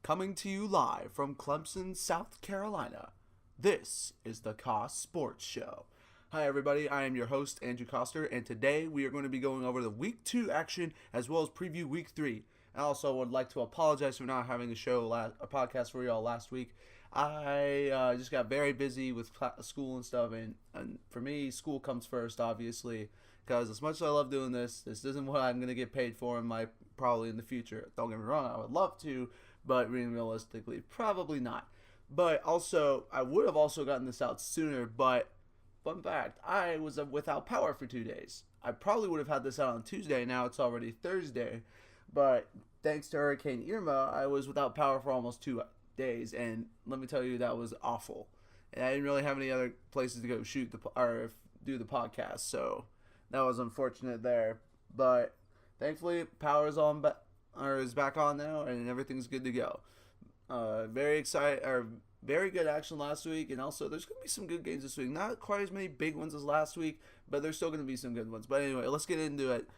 Coming to you live from Clemson, South Carolina, this is the Kos Sports Show. Hi everybody, I am your host, Andrew Koster, and today we are going to be going over the Week 2 action as well as preview Week 3. I also would like to apologize for not having a podcast for y'all last week. I just got very busy with school and stuff, and for me, school comes first, obviously, because as much as I love doing this isn't what I'm going to get paid for probably in the future. Don't get me wrong, I would love to, but realistically, probably not. But also, I would have also gotten this out sooner, but fun fact, I was without power for 2 days. I probably would have had this out on Tuesday, now it's already Thursday, but thanks to Hurricane Irma, I was without power for almost 2 days, and let me tell you, that was awful. And I didn't really have any other places to go do the podcast, so that was unfortunate there. But thankfully, power is back on now, and everything's good to go. Very good action last week, and also there's going to be some good games this week. Not quite as many big ones as last week, but there's still going to be some good ones. But anyway, let's get into it.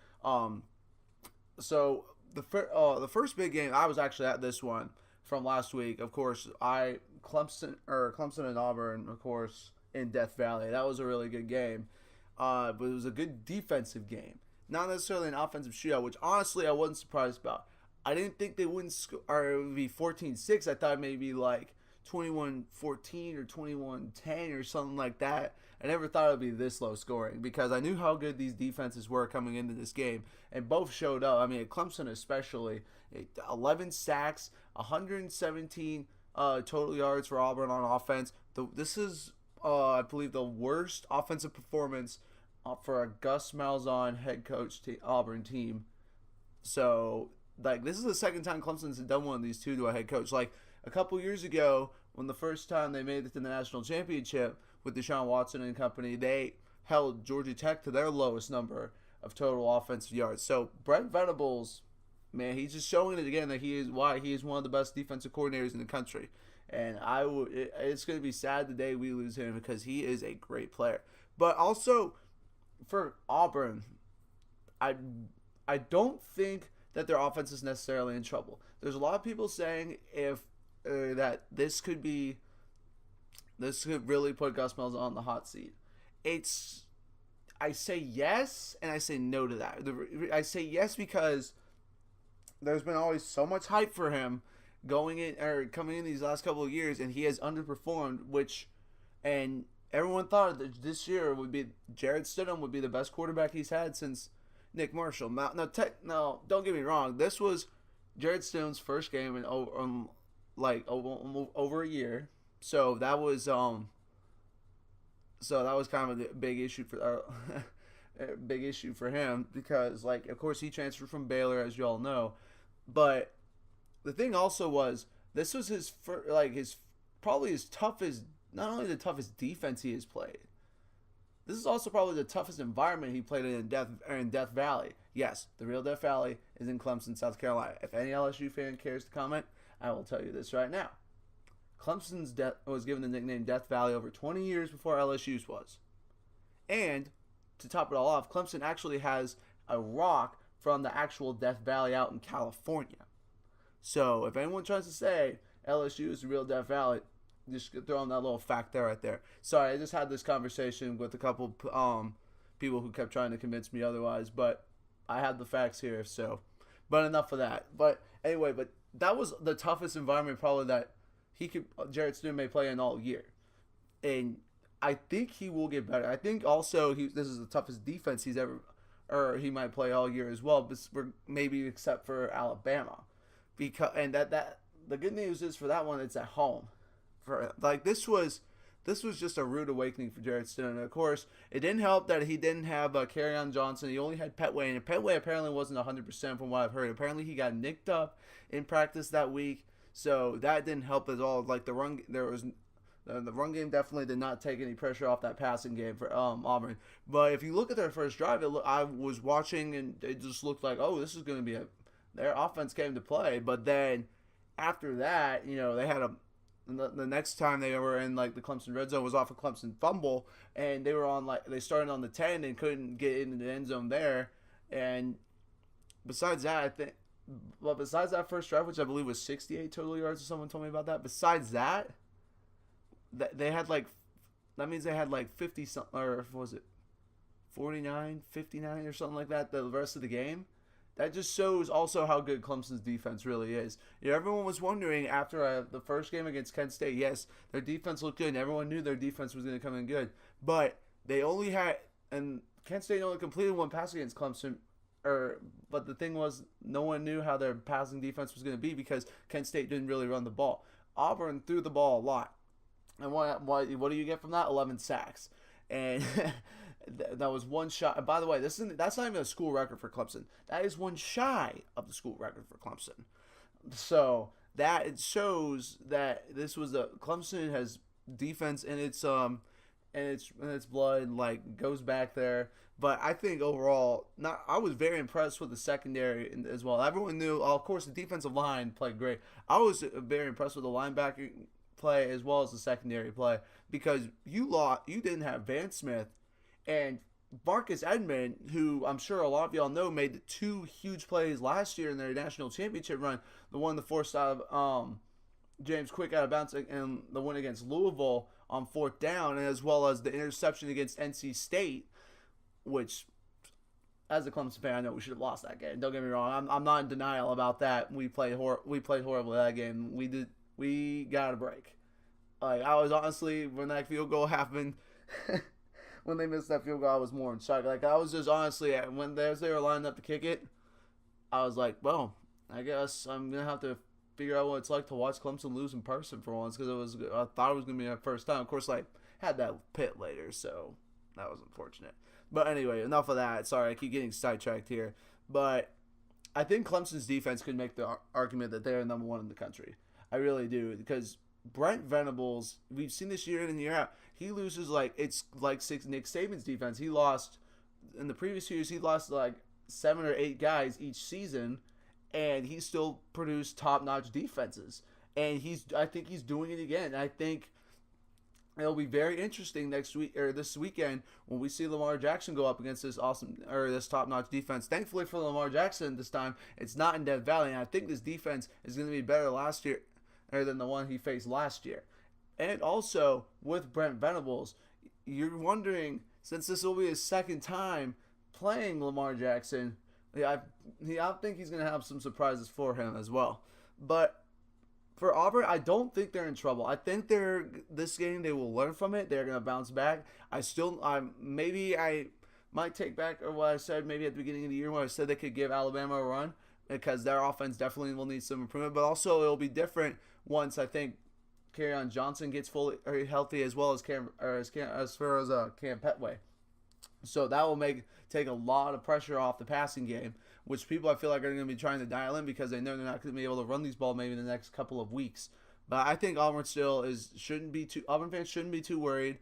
So the first big game, I was actually at this one from last week. Of course, Clemson and Auburn, of course, in Death Valley. That was a really good game, but it was a good defensive game. Not necessarily an offensive shootout, which honestly I wasn't surprised about. I didn't think they wouldn't score, or it would be 14-6. I thought maybe like 21-14 or 21-10 or something like that. I never thought it would be this low scoring because I knew how good these defenses were coming into this game, and both showed up. I mean, at Clemson especially, 11 sacks, 117 total yards for Auburn on offense. This is, I believe, the worst offensive performance for a Gus Malzahn head coach Auburn team. So, this is the second time Clemson's done one of these two to a head coach. Like, a couple years ago, when the first time they made it to the national championship with Deshaun Watson and company, they held Georgia Tech to their lowest number of total offensive yards. So, Brent Venables, man, he's just showing it again that he is one of the best defensive coordinators in the country. And it's going to be sad the day we lose him because he is a great player. But also, for Auburn, I don't think that their offense is necessarily in trouble. There's a lot of people saying that this could really put Gus Malzahn on the hot seat. I say yes and I say no to that. I say yes because there's been always so much hype for him coming in these last couple of years, and he has underperformed. And everyone thought that this year Jarrett Stidham would be the best quarterback he's had since Nick Marshall. Now, don't get me wrong. This was Jarrett Stidham's first game in over a year. So that was kind of a big issue for him because, of course, he transferred from Baylor, as you all know. But the thing also was, this was his probably his toughest, not only the toughest defense he has played. This is also probably the toughest environment he played in Death Valley. Yes, the real Death Valley is in Clemson, South Carolina. If any LSU fan cares to comment, I will tell you this right now. Clemson's was given the nickname Death Valley over 20 years before LSU's was. And, to top it all off, Clemson actually has a rock from the actual Death Valley out in California. So, if anyone tries to say LSU is the real Death Valley, just throw in that little fact there right there. Sorry, I just had this conversation with a couple people who kept trying to convince me otherwise, but I have the facts here, so. But enough of that. But anyway, that was the toughest environment probably that Jarrett Stidham may play in all year. And I think he will get better. I think also this is the toughest defense he might play all year as well, but maybe except for Alabama. The good news is for that one, it's at home. This was just a rude awakening for Jarrett Stidham. And of course, it didn't help that he didn't have Kerryon Johnson. He only had Petway, and Petway apparently wasn't 100% from what I've heard. Apparently, he got nicked up in practice that week, so that didn't help at all. The run game definitely did not take any pressure off that passing game for Auburn. But if you look at their first drive, I was watching, and it just looked like, oh, this is going to be their offense came to play. But then after that, they had the next time they were in the Clemson red zone was off a Clemson fumble, and they were they started on the 10 and couldn't get into the end zone there. And besides that, I think But besides that first drive, which I believe was 68 total yards, or someone told me about that. Besides that, they had like, that means they had like 50 something, or what was it, 49, 59 or something like that the rest of the game. That just shows also how good Clemson's defense really is. You know, everyone was wondering after the first game against Kent State, yes, their defense looked good, and everyone knew their defense was going to come in good. But they only had, and Kent State only completed one pass against Clemson, but the thing was, no one knew how their passing defense was going to be because Kent State didn't really run the ball. Auburn threw the ball a lot. And what do you get from that? 11 sacks. And that was one shot. By the way, that's not even a school record for Clemson. That is one shy of the school record for Clemson. So that it shows that this was Clemson has defense in its blood, like goes back there. But I think overall, I was very impressed with the secondary as well. Everyone knew, of course, the defensive line played great. I was very impressed with the linebacker play as well as the secondary play because you didn't have Van Smith and Marcus Edmond, who I'm sure a lot of y'all know made the two huge plays last year in their national championship run. The one that forced out of James Quick out of bounds, and the one against Louisville on 4th down, and as well as the interception against NC State, which, as a Clemson fan, I know we should have lost that game. Don't get me wrong. I'm not in denial about that. We played horribly that game. We got a break. Like, I was honestly, when that field goal happened, when they missed that field goal, I was more in shock. Like, I was just honestly, when they were lining up to kick it, I was like, well, I guess I'm going to have to figure out what it's like to watch Clemson lose in person for once, because I thought it was going to be my first time. Of course, like, had that pit later, so that was unfortunate. But anyway, enough of that. Sorry, I keep getting sidetracked here. But I think Clemson's defense could make the argument that they're number one in the country. I really do, because Brent Venables, we've seen this year in and year out, he loses it's like Nick Saban's defense. He lost, in the previous years, he lost like 7 or 8 guys each season, and he still produced top-notch defenses. And I think he's doing it again. I think it'll be very interesting this weekend when we see Lamar Jackson go up against this top-notch defense. Thankfully for Lamar Jackson this time, it's not in Death Valley, and I think this defense is going to be better than the one he faced last year. And also, with Brent Venables, you're wondering, since this will be his second time playing Lamar Jackson, I think he's going to have some surprises for him as well. But for Auburn, I don't think they're in trouble. I think this game they will learn from it. They're going to bounce back. I might take back what I said maybe at the beginning of the year when I said they could give Alabama a run, because their offense definitely will need some improvement. But also it'll be different once I think Kerryon Johnson gets fully healthy, as well as Cam Petway. So that will take a lot of pressure off the passing game, which people I feel like are going to be trying to dial in because they know they're not going to be able to run these ball maybe in the next couple of weeks. But I think Auburn fans shouldn't be too worried.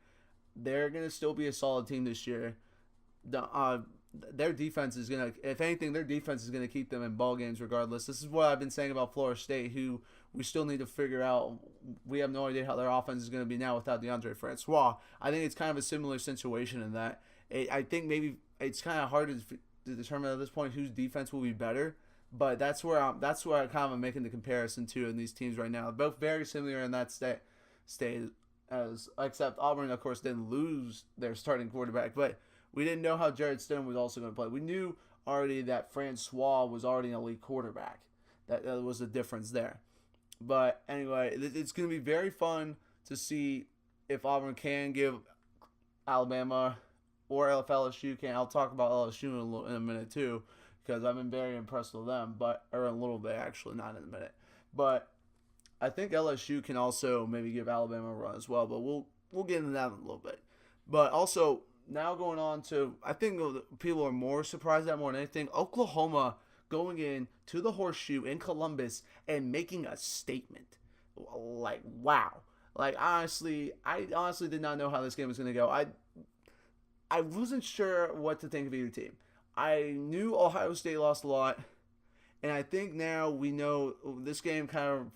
They're going to still be a solid team this year. Their defense is going to, if anything, keep them in ball games regardless. This is what I've been saying about Florida State, who we still need to figure out. We have no idea how their offense is going to be now without DeAndre Francois. I think it's kind of a similar situation in that. I think maybe it's kind of hard to determine at this point whose defense will be better, but that's where I kind of am making the comparison to in these teams right now. Both very similar in that state, except Auburn, of course, didn't lose their starting quarterback, but we didn't know how Jared Stone was also going to play. We knew already that Francois was already an elite quarterback. That was the difference there. But anyway, it's going to be very fun to see if Auburn can give Alabama, or if LSU can. I'll talk about LSU in a minute too, because I've been very impressed with them, or a little bit actually, not in a minute. But I think LSU can also maybe give Alabama a run as well, but we'll get into that in a little bit. But also, now going on to, I think people are more surprised at more than anything, Oklahoma going in to the Horseshoe in Columbus and making a statement. Like, wow. Like, I honestly did not know how this game was going to go. I wasn't sure what to think of either team. I knew Ohio State lost a lot, and I think now we know this game kind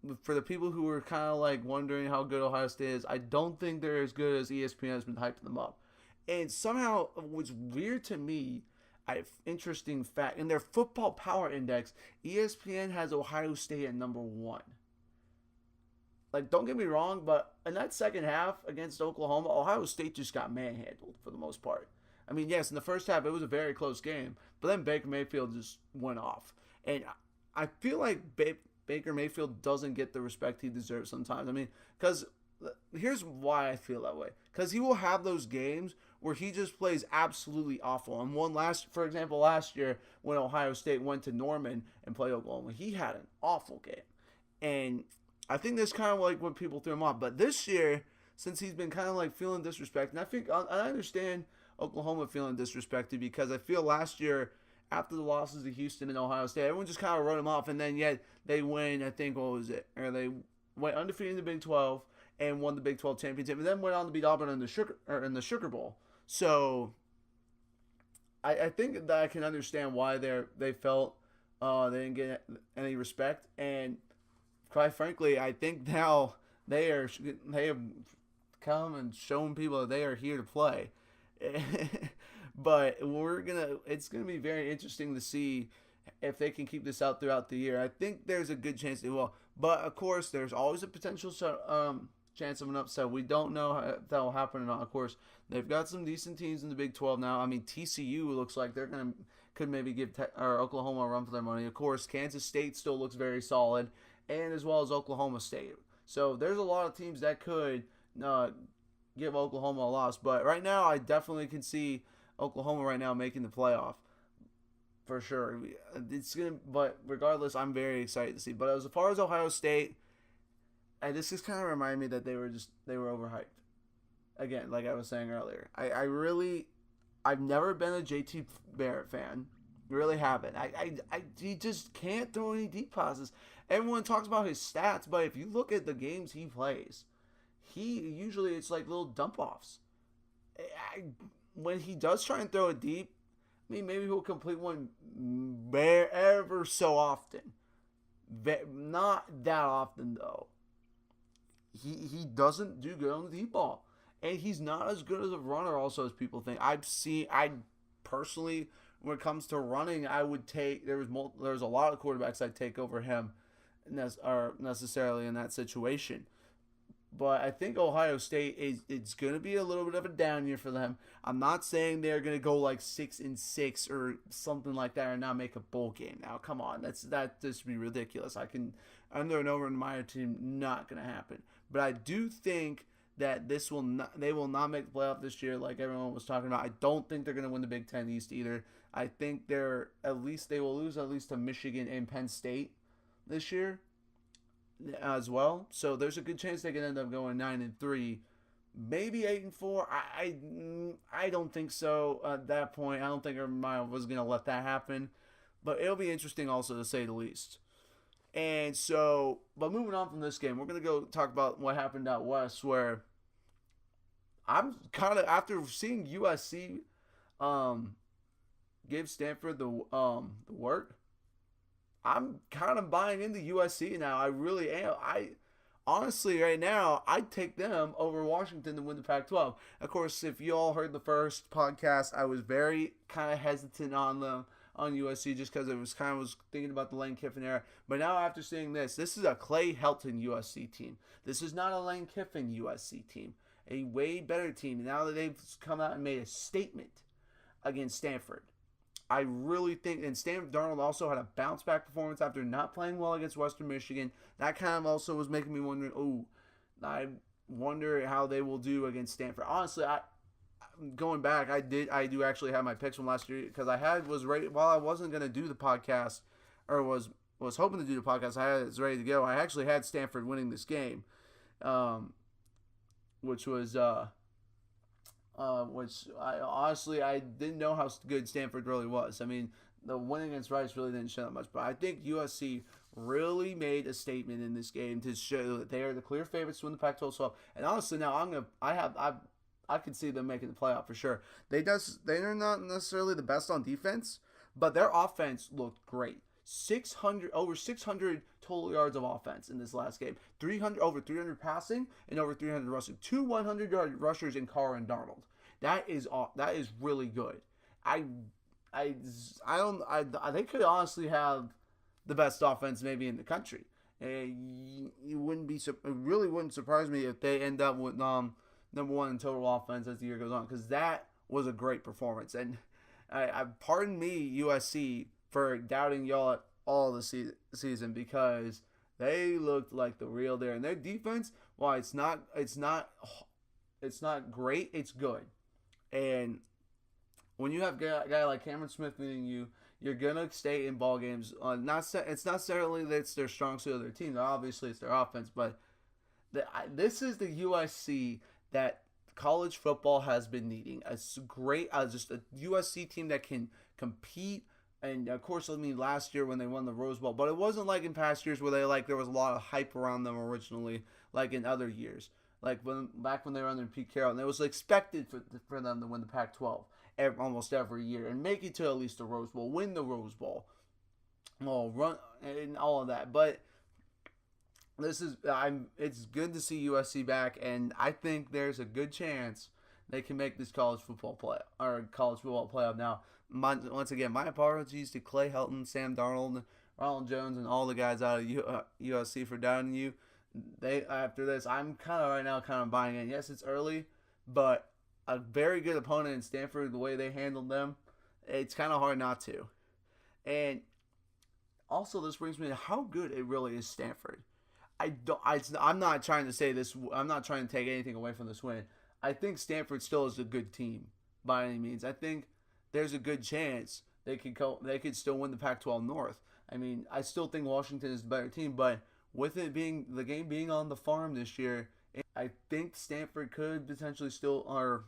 of, for the people who were kind of like wondering how good Ohio State is, I don't think they're as good as ESPN has been hyping them up. And somehow, what's weird to me, interesting fact. In their football power index, ESPN has Ohio State at number 1. Like, don't get me wrong, but in that second half against Oklahoma, Ohio State just got manhandled for the most part. I mean, yes, in the first half, it was a very close game, but then Baker Mayfield just went off. And I feel like Baker Mayfield doesn't get the respect he deserves sometimes. I mean, because here's why I feel that way. Because he will have those games where he just plays absolutely awful. And for example, last year when Ohio State went to Norman and played Oklahoma, he had an awful game. And I think that's kind of like what people threw him off. But this year, since he's been kind of like feeling disrespected, and I understand Oklahoma feeling disrespected because I feel last year after the losses to Houston and Ohio State, everyone just kind of wrote him off, and then yet they win. I think what was it? Or they went undefeated in the Big 12 and won the Big 12 championship, and then went on to beat Auburn in the Sugar Bowl. So I think that I can understand why they felt they didn't get any respect, and quite frankly, I think now they have come and shown people that they are here to play. But it's gonna be very interesting to see if they can keep this out throughout the year. I think there's a good chance they will, but of course, there's always a potential chance of an upset. We don't know if that will happen or not. Of course, they've got some decent teams in the Big 12 now. I mean, TCU looks like could maybe give Oklahoma a run for their money. Of course, Kansas State still looks very solid, and as well as Oklahoma State. So there's a lot of teams that could give Oklahoma a loss. But right now, I definitely can see Oklahoma right now making the playoff for sure. But regardless, I'm very excited to see. But as far as Ohio State, this just kind of reminded me that they were overhyped. Again, like I was saying earlier, I've never been a JT Barrett fan. Really haven't. He just can't throw any deep passes. Everyone talks about his stats, but if you look at the games he plays, it's like little dump offs. When he does try and throw it deep, I mean, maybe he'll complete one ever so often. Not that often though. He doesn't do good on the deep ball, and he's not as good as a runner also as people think. I personally, when it comes to running, I would take there's a lot of quarterbacks I'd take over him, necessarily in that situation. But I think Ohio State it's going to be a little bit of a down year for them. I'm not saying they're going to go like 6-6 or something like that or not make a bowl game. Now, come on, that just be ridiculous. Under an over-admired team, not going to happen. But I do think that they will not make the playoff this year, like everyone was talking about. I don't think they're going to win the Big Ten East either. I think they will lose at least to Michigan and Penn State this year as well. So there's a good chance they can end up going 9-3, maybe 8-4. I don't think so at that point. I don't think everybody was going to let that happen. But it'll be interesting also, to say the least. And so, but moving on from this game, we're going to go talk about what happened out west, where I'm kind of, after seeing USC give Stanford the work, I'm kind of buying into USC now. I really am. Honestly, right now, I'd take them over Washington to win the Pac-12. Of course, if you all heard the first podcast, I was very kind of hesitant on USC just because I was thinking about the Lane Kiffin era. But now after seeing this is a Clay Helton USC team. This is not a Lane Kiffin USC team. A way better team. Now that they've come out and made a statement against Stanford, I really think, and Sam Darnold also had a bounce-back performance after not playing well against Western Michigan. That kind of also was making me wondering, I wonder how they will do against Stanford. Honestly, going back, I do actually have my picks from last year, because was ready, while I wasn't going to do the podcast, or was hoping to do the podcast, I had it ready to go. I actually had Stanford winning this game, which I didn't know how good Stanford really was. I mean, the win against Rice really didn't show that much, but I think USC really made a statement in this game to show that they are the clear favorites to win the Pac-12. And honestly, now I could see them making the playoff for sure. They're not necessarily the best on defense, but their offense looked great. Over 600 total yards of offense in this last game. Over 300 passing and over 300 rushing. 2 100-yard rushers in Carr and Darnold. That is really good. I, I don't. They could honestly have the best offense maybe in the country. You wouldn't be. It really wouldn't surprise me if they end up with number one in total offense as the year goes on, because that was a great performance. And pardon me, USC, for doubting y'all at all the season, because they looked like the real deal. And their defense, while it's not great, it's good. And when you have a guy like Cameron Smith leading you, you're gonna stay in ball games. It's not necessarily that it's their strong suit of their team. Obviously, it's their offense, but this is the USC that college football has been needing. It's great, just a USC team that can compete. And of course, I mean, last year when they won the Rose Bowl, but it wasn't like in past years where there was a lot of hype around them originally, like in other years, like back when they were under Pete Carroll, and it was expected for them to win the Pac-12 almost every year and make it to at least the Rose Bowl, win the Rose Bowl, run and all of that. But it's good to see USC back, and I think there's a good chance they can make this college football playoff. Now, once again, my apologies to Clay Helton, Sam Darnold, Ronald Jones, and all the guys out of USC for doubting you. After this, I'm kind of buying in. Yes, it's early, but a very good opponent in Stanford, the way they handled them, it's kind of hard not to. And also, this brings me to how good it really is Stanford. I'm not trying to say this. I'm not trying to take anything away from this win. I think Stanford still is a good team by any means. I think there's a good chance they could still win the Pac-12 North. I mean, I still think Washington is the better team, but with it being the game being on the farm this year, I think Stanford could potentially still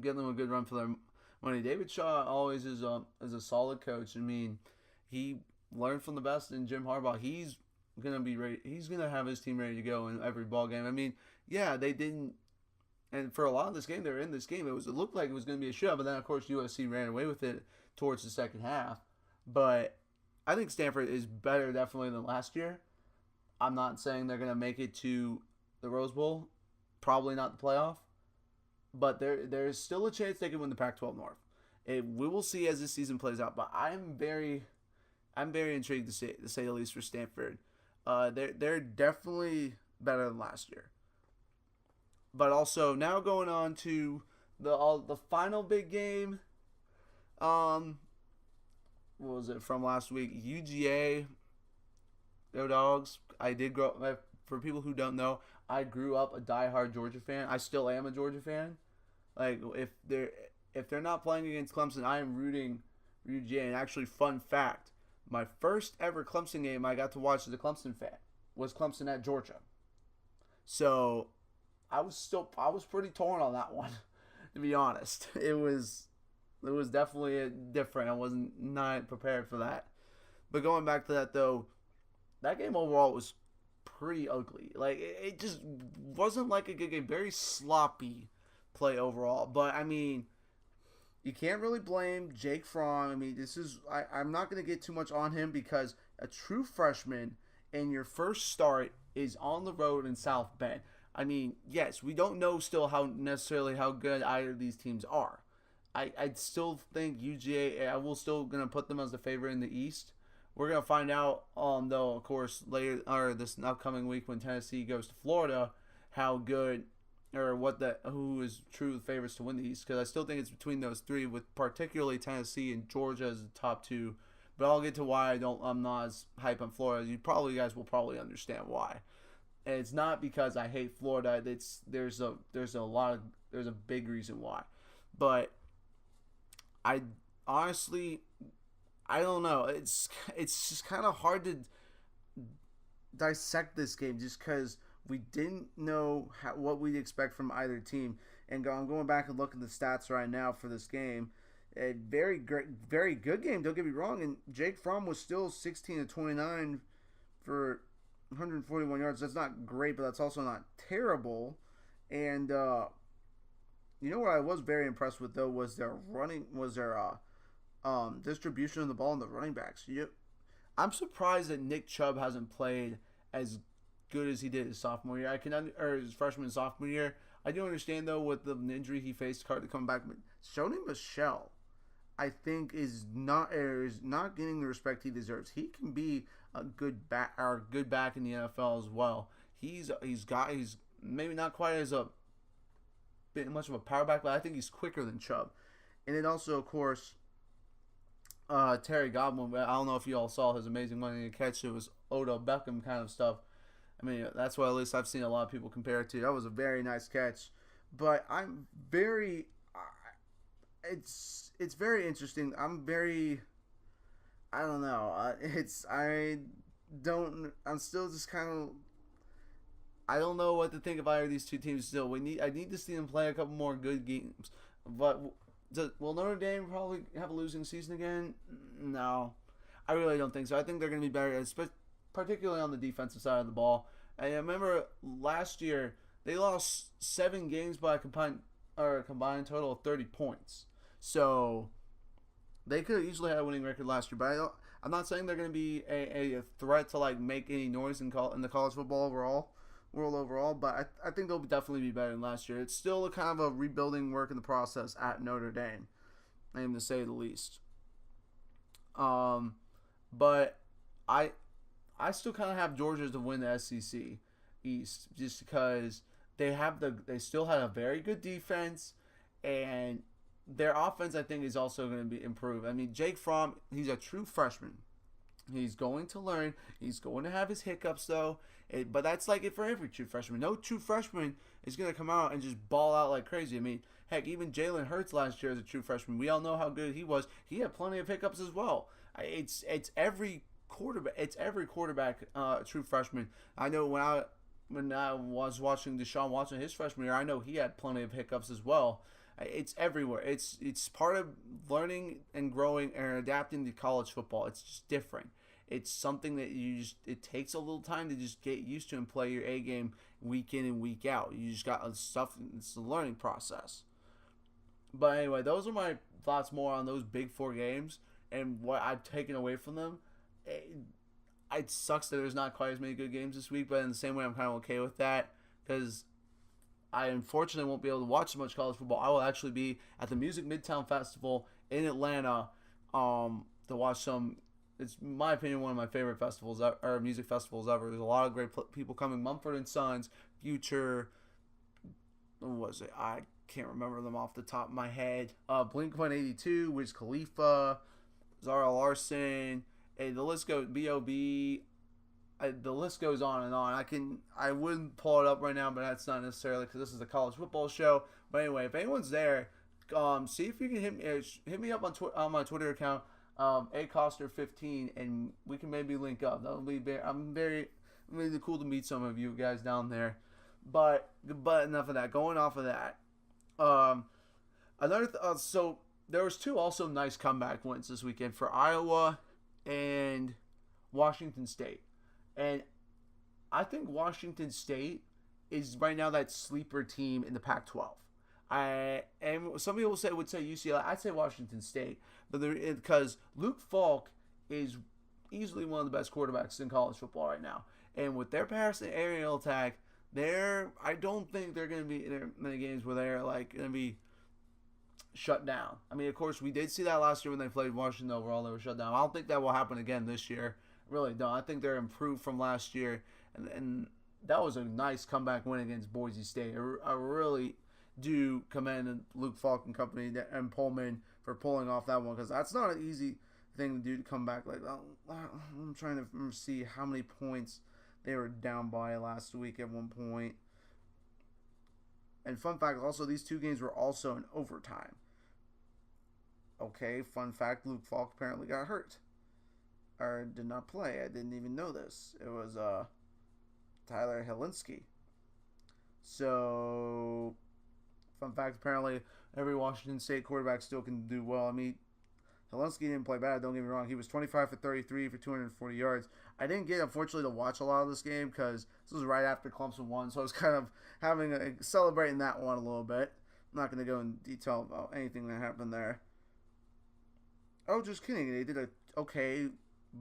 give them a good run for their money. David Shaw always is a solid coach. I mean, he learned from the best in Jim Harbaugh. He's gonna be ready. He's gonna have his team ready to go in every ball game. I mean, yeah, they didn't, and for a lot of this game, they were in this game. It looked like it was gonna be a shootout, but then of course USC ran away with it towards the second half. But I think Stanford is better definitely than last year. I'm not saying they're gonna make it to the Rose Bowl, probably not the playoff, but there's still a chance they can win the Pac-12 North. We will see as this season plays out. But I'm very intrigued to say the least for Stanford. They're definitely better than last year. But also now going on to the final big game. What was it from last week? UGA. Go Dogs. I did grow up. For people who don't know, I grew up a diehard Georgia fan. I still am a Georgia fan. Like if they're not playing against Clemson, I am rooting for UGA. And actually, fun fact: my first ever Clemson game I got to watch as a Clemson fan was Clemson at Georgia. So I was pretty torn on that one, to be honest. It was definitely different. I wasn't not prepared for that. But going back to that though, that game overall was pretty ugly. Like it just wasn't like a good game. Very sloppy play overall. But I mean, you can't really blame Jake Fromm. I mean, I'm not going to get too much on him because a true freshman and your first start is on the road in South Bend. I mean, yes, we don't know still how good either of these teams are. I still think UGA, I will still going to put them as the favorite in the East. We're going to find out, though, of course, later or this upcoming week when Tennessee goes to Florida, how good or who is true favorites to win the East. Because I still think it's between those three, with particularly Tennessee and Georgia as the top two. But I'll get to why I'm not as hype on Florida. You guys will probably understand why. And it's not because I hate Florida. There's a big reason why. But I honestly, I don't know. It's just kind of hard to dissect this game just because we didn't know what we'd expect from either team. And I'm going back and looking at the stats right now for this game. A very good game. Don't get me wrong. And Jake Fromm was still 16 of 29 for 141 yards. That's not great, but that's also not terrible. And you know what I was very impressed with though was their distribution of the ball in the running backs. I'm surprised that Nick Chubb hasn't played as good as he did his sophomore year. His freshman and sophomore year. I do understand though with the injury he faced, hard to come back. But Sony Michel, I think is not getting the respect he deserves. He can be a good back in the NFL as well. He's maybe not quite as a bit much of a power back, but I think he's quicker than Chubb. And then also, of course, Terry Godwin. I don't know if you all saw his amazing one-handed catch. It was Odell Beckham kind of stuff. I mean, that's what at least I've seen a lot of people compare it to. That was a very nice catch. But I'm very... It's very interesting. I'm I don't know. I'm still just kind of... I don't know what to think of either of these two teams still. I need to see them play a couple more good games. But will Notre Dame probably have a losing season again? No. I really don't think so. I think they're going to be better, particularly on the defensive side of the ball. And I remember last year, they lost 7 games by a combined total of 30 points. So they could have easily had a winning record last year. But I'm not saying they're going to be a threat to like make any noise in the college football world overall. But I think they'll definitely be better than last year. It's still a kind of a rebuilding work in the process at Notre Dame, I am to say the least. But I still kind of have Georgia to win the SEC East just because they still had a very good defense, and their offense I think is also going to be improved. I mean, Jake Fromm, he's a true freshman. He's going to learn. He's going to have his hiccups though, but that's like it for every true freshman. No true freshman is going to come out and just ball out like crazy. I mean, heck, even Jalen Hurts last year as a true freshman, we all know how good he was. He had plenty of hiccups as well. It's every quarterback true freshman. I know when I was watching Deshaun Watson his freshman year, I know he had plenty of hiccups as well. It's everywhere. It's part of learning and growing and adapting to college football. It's just different. It's something that it takes a little time to just get used to and play your A game week in and week out. You just got stuff. It's a learning process. But anyway, those are my thoughts more on those big 4 games and what I've taken away from them. It sucks that there's not quite as many good games this week, but in the same way, I'm kind of okay with that because I unfortunately won't be able to watch so much college football. I will actually be at the Music Midtown Festival in Atlanta to watch some. It's, in my opinion, one of my favorite festivals or music festivals ever. There's a lot of great people coming. Mumford & Sons, Future, what was it? I can't remember them off the top of my head. Blink-182, Wiz Khalifa, Zara Larsson, and the list goes, B.O.B., the list goes on and on. I wouldn't pull it up right now, but that's not necessarily because this is a college football show. But anyway, if anyone's there, see if you can hit me up on my Twitter account, acoster15, and we can maybe link up. That'll be really cool to meet some of you guys down there. But enough of that. Going off of that, so there was 2 also nice comeback wins this weekend for Iowa and Washington State. And I think Washington State is right now that sleeper team in the Pac-12. And some people would say UCLA. I'd say Washington State, but because Luke Falk is easily one of the best quarterbacks in college football right now. And with their pass and aerial attack, I don't think they're going to be in many games where they're like going to be shut down. I mean, of course, we did see that last year when they played Washington overall. They were shut down. I don't think that will happen again this year. Really don't. I think they're improved from last year, and that was a nice comeback win against Boise State. I really do commend Luke Falk and company and Pullman for pulling off that one because that's not an easy thing to do to come back. Like I'm trying to see how many points they were down by last week at one point. And fun fact, also these 2 games were also in overtime. Okay, fun fact, Luke Falk apparently got hurt. Or did not play. I didn't even know this. It was Tyler Helinski. So, fun fact, apparently every Washington State quarterback still can do well. I mean, Helinski didn't play bad, don't get me wrong. He was 25 for 33 for 240 yards. I didn't get, unfortunately, to watch a lot of this game because this was right after Clemson won, so I was kind of celebrating that one a little bit. I'm not going to go in detail about anything that happened there. Oh, just kidding. They did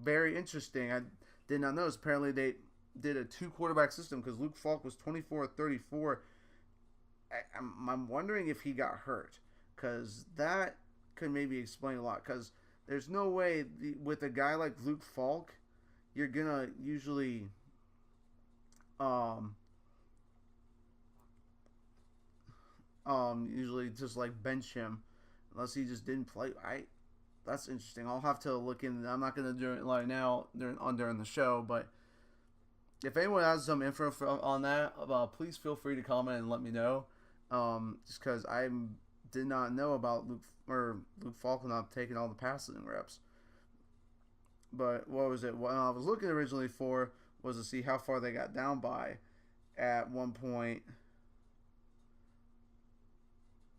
very interesting. I did not notice. Apparently, they did a 2-quarterback system because Luke Falk was 24-34. I'm wondering if he got hurt because that could maybe explain a lot, because there's no way with a guy like Luke Falk, you're gonna usually usually just like bench him unless he just didn't play. That's interesting. I'll have to look in. I'm not gonna do it right now during the show, but if anyone has some info on that, please feel free to comment and let me know. Just because I did not know about Luke Falk not taking all the passing reps. But what was it? What I was looking originally for was to see how far they got down by at one point.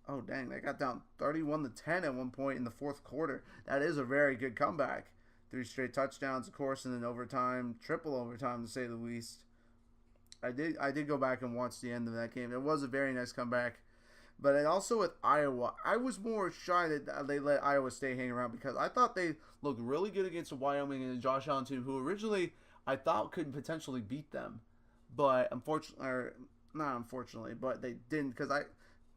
Oh, dang, they got down 31-10 at one point in the fourth quarter. That is a very good comeback. 3 straight touchdowns, of course, and then overtime, triple overtime to say the least. I did go back and watch the end of that game. It was a very nice comeback. But and also with Iowa, I was more shy that they let Iowa State hang around, because I thought they looked really good against Wyoming and the Josh Allen team, who originally I thought could potentially beat them. But unfortunately, or not unfortunately, but they didn't, because I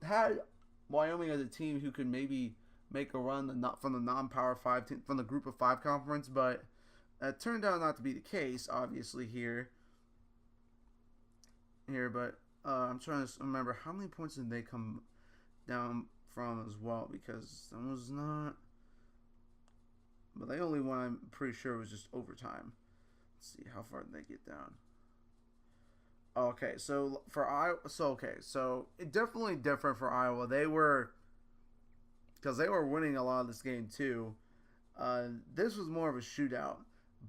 had Wyoming as a team who could maybe make a run not from the non-Power 5 team, from the Group of 5 conference, but it turned out not to be the case, obviously, here. But I'm trying to remember how many points did they come down from as well, because that was not. But they only won, I'm pretty sure, it was just overtime. Let's see, how far did they get down? Okay, so for Iowa, so it definitely different for Iowa. Because they were winning a lot of this game too. This was more of a shootout,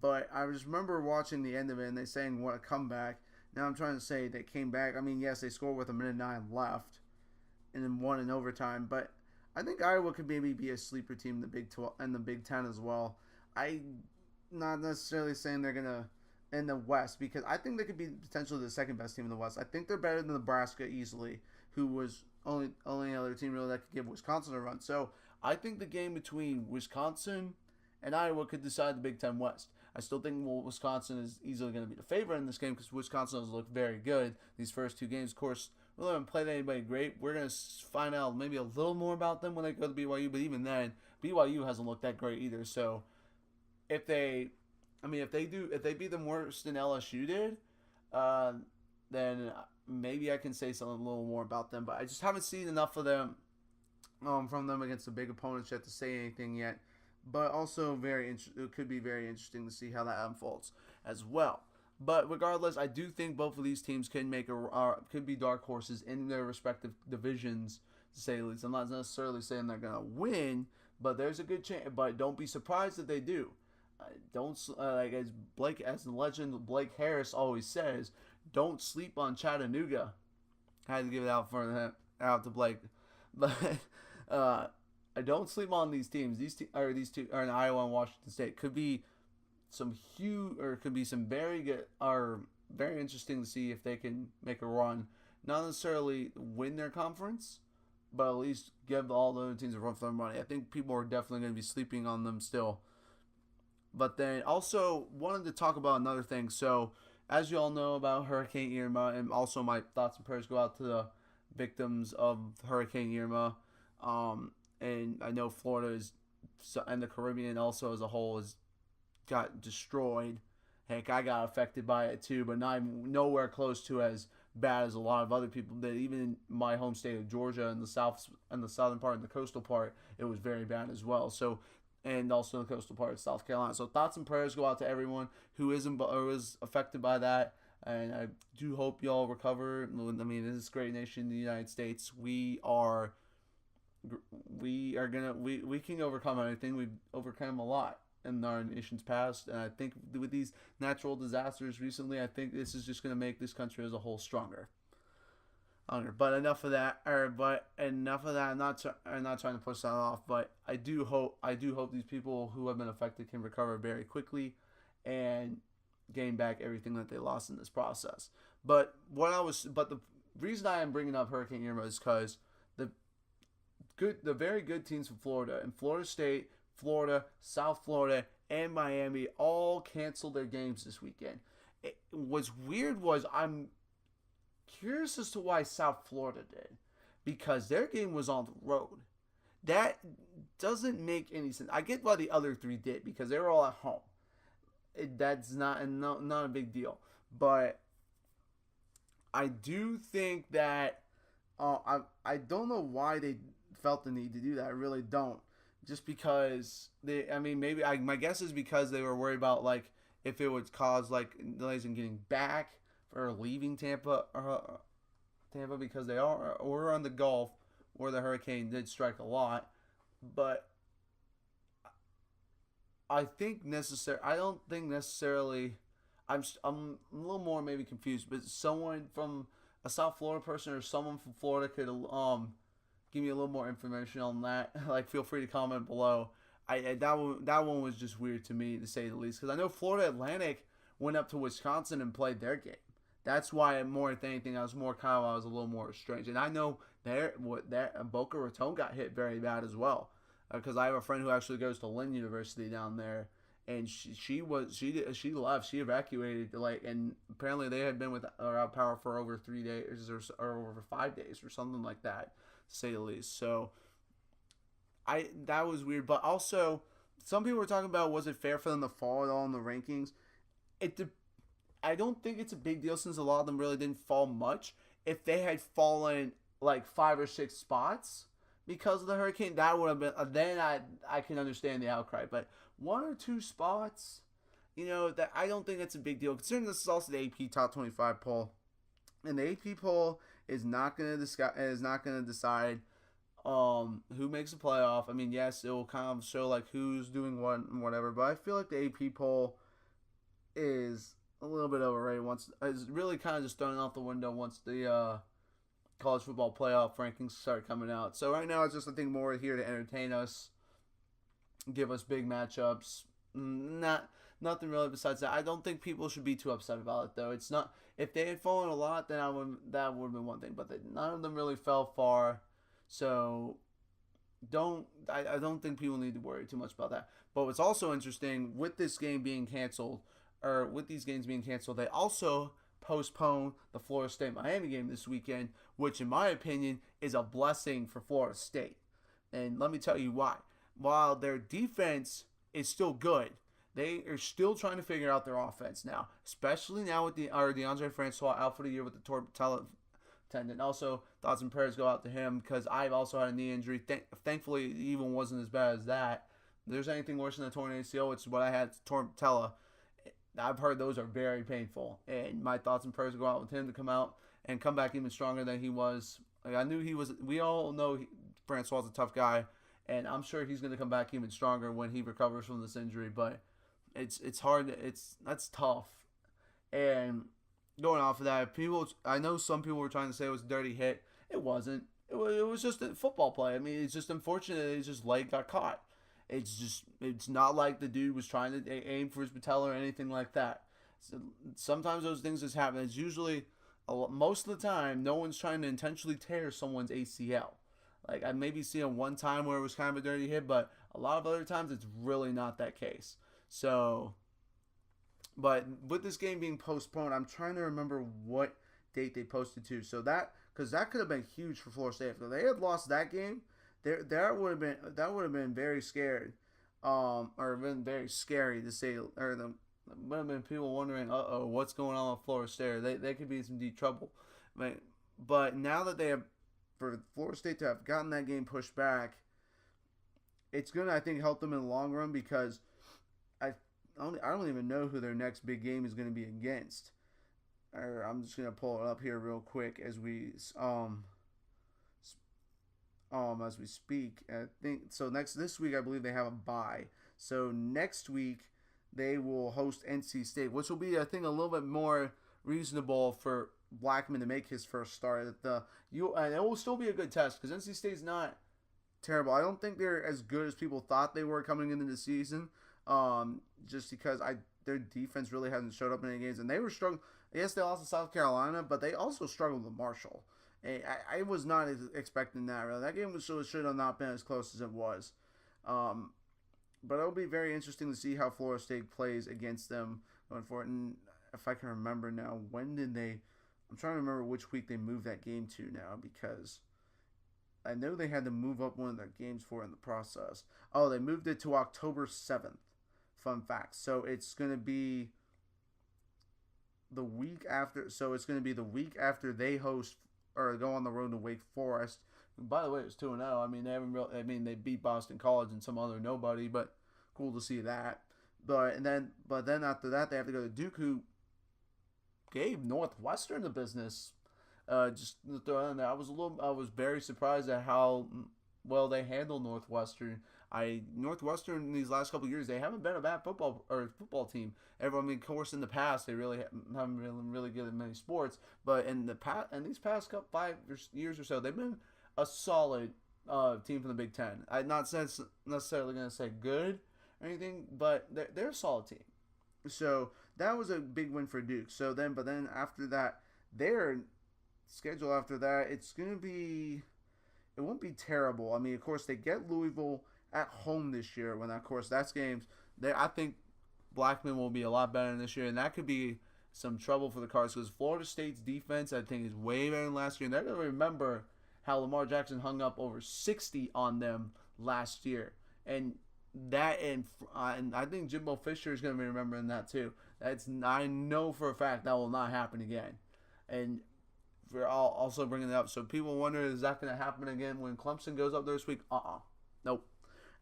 but I just remember watching the end of it and they saying what a comeback. Now I'm trying to say they came back. I mean, yes, they scored with 1:09 left, and then won in overtime. But I think Iowa could maybe be a sleeper team in the Big 12 and the Big 10 as well. I'm not necessarily saying they're gonna in the West, because I think they could be potentially the second best team in the West. I think they're better than Nebraska easily, who was only other team really that could give Wisconsin a run. So I think the game between Wisconsin and Iowa could decide the Big Ten West. I still think Wisconsin is easily going to be the favorite in this game, because Wisconsin has looked very good these first 2 games. Of course, we haven't played anybody great. We're going to find out maybe a little more about them when they go to BYU, but even then, BYU hasn't looked that great either. So if they beat them worse than LSU did, then maybe I can say something a little more about them. But I just haven't seen enough of them from them against the big opponents yet to say anything yet. But also it could be very interesting to see how that unfolds as well. But regardless, I do think both of these teams could could be dark horses in their respective divisions, to say the least. I'm not necessarily saying they're gonna win, but there's a good chance. But don't be surprised if they do. As the legend Blake Harris always says, don't sleep on Chattanooga. I had to give it out to Blake, but I don't sleep on these teams. These two are in Iowa and Washington State. Could be some huge, or could be some very good, are very interesting to see if they can make a run. Not necessarily win their conference, but at least give all the other teams a run for their money. I think people are definitely going to be sleeping on them still. But then also wanted to talk about another thing. So, as you all know about Hurricane Irma, and also my thoughts and prayers go out to the victims of Hurricane Irma. And I know Florida and the Caribbean also as a whole got destroyed. Heck, I got affected by it too, but nowhere close to as bad as a lot of other people did. Even in my home state of Georgia and the southern part and the coastal part, it was very bad as well. So, and also the coastal part of South Carolina. So thoughts and prayers go out to everyone who is affected by that. And I do hope y'all recover. I mean, this is a great nation, the United States. We can overcome anything. We've overcome a lot in our nation's past, and I think with these natural disasters recently, I think this is just going to make this country as a whole stronger. But enough of that. I'm not trying to push that off, but I do hope these people who have been affected can recover very quickly and gain back everything that they lost in this process. But the reason I am bringing up Hurricane Irma is because the very good teams from Florida and Florida State, Florida, South Florida, and Miami all canceled their games this weekend. What's weird was I'm curious as to why South Florida did, because their game was on the road. That doesn't make any sense. I get why the other three did because they were all at home. That's not a big deal. But I do think that I don't know why they felt the need to do that. I really don't. Just because I mean, maybe my guess is because they were worried about like if it would cause like delays in getting back or leaving Tampa because they are or on the Gulf where the hurricane did strike a lot. But I don't think necessarily. I'm a little more maybe confused, but someone from a South Florida person or someone from Florida could give me a little more information on that. Like, feel free to comment below. That one was just weird to me to say the least because I know Florida Atlantic went up to Wisconsin and played their game. That's why more than anything I was a little more strange. And I know Boca Raton got hit very bad as well because I have a friend who actually goes to Lynn University down there, and she left. She evacuated and apparently they had been without power for over 3 days or over 5 days or something like that, to say the least. So that was weird. But also, some people were talking about was it fair for them to fall at all in the rankings? I don't think it's a big deal since a lot of them really didn't fall much. If they had fallen like 5 or 6 spots because of the hurricane, that would have been then I can understand the outcry. But 1 or 2 spots, that I don't think that's a big deal. Considering this is also the AP Top 25 poll, and the AP poll is not going to decide who makes the playoff. I mean, yes, it will kind of show like who's doing what and whatever, but I feel like the AP poll is a little bit overrated. It's really kind of just thrown out the window once the college football playoff rankings start coming out. So right now, it's just I think more here to entertain us, give us big matchups. Nothing really besides that. I don't think people should be too upset about it though. It's not if they had fallen a lot, then that would have been one thing. But none of them really fell far, so I don't think people need to worry too much about that. But what's also interesting with this game being canceled, or with these games being canceled, they also postponed the Florida State Miami game this weekend, which in my opinion is a blessing for Florida State. And let me tell you why. While their defense is still good, they are still trying to figure out their offense now, especially now with DeAndre Francois out for the year with the torn patella tendon. Also, thoughts and prayers go out to him because I've also had a knee injury. Thankfully, it even wasn't as bad as that. If there's anything worse than a torn ACL, it's what I had, torn patella. I've heard those are very painful, and my thoughts and prayers go out with him to come out and come back even stronger than he was. Like, I knew he was. We all know Francois is a tough guy, and I'm sure he's going to come back even stronger when he recovers from this injury. But it's hard. That's tough. And going off of that, I know some people were trying to say it was a dirty hit. It wasn't. It was just a football play. I mean, it's just unfortunate that his just leg got caught. It's not like the dude was trying to aim for his patella or anything like that. So sometimes those things just happen. It's usually, most of the time, no one's trying to intentionally tear someone's ACL. Like, I maybe seen one time where it was kind of a dirty hit, but a lot of other times it's really not that case. So, but with this game being postponed, I'm trying to remember what date they posted to. So because that could have been huge for Florida State. If they had lost that game, that would have been very scared, or been very scary to say, or the would have been people wondering, what's going on with Florida State? They could be in some deep trouble. But now that they have, for Florida State to have gotten that game pushed back, it's gonna I think help them in the long run because I don't even know who their next big game is gonna be against. Or I'm just gonna pull it up here real quick as we speak. I think so. This week I believe they have a bye. So next week they will host NC State, which will be I think a little bit more reasonable for Blackman to make his first start at and it will still be a good test because NC State's not terrible. I don't think they're as good as people thought they were coming into the season. Just because their defense really hasn't showed up in any games, and they were struggling. Yes, they lost to South Carolina, but they also struggled with Marshall. I was not expecting that. Really, that game should have not been as close as it was. But it'll be very interesting to see how Florida State plays against them going forward. And if I can remember now, when did they? I'm trying to remember which week they moved that game to now because I know they had to move up one of their games for in the process. Oh, they moved it to October 7th. Fun fact. So it's going to be the week after. So it's going to be the week after they host or go on the road to Wake Forest. By the way, it was 2-0. I mean, they beat Boston College and some other nobody, but cool to see that. But then after that, they have to go to Duke, who gave Northwestern the business. Just to throw in there, I was very surprised at how well they handled Northwestern. Northwestern in these last couple of years, they haven't been a bad football team. Of course, in the past, they really haven't been really good at many sports. But in these past 5 years or so, they've been a solid team from the Big Ten. I'm not necessarily going to say good or anything, but they're a solid team. So that was a big win for Duke. But then after that, their schedule after that, it won't be terrible. I mean, of course, they get Louisville at home this year. When, of course, that's games. I think Blackman will be a lot better this year, and that could be some trouble for the Cards because Florida State's defense, I think, is way better than last year. And they're going to remember how Lamar Jackson hung up over 60 on them last year. And I think Jimbo Fisher is going to be remembering that too. I know for a fact that will not happen again. And we're also bringing it up. So people wonder, is that going to happen again when Clemson goes up there this week? Nope.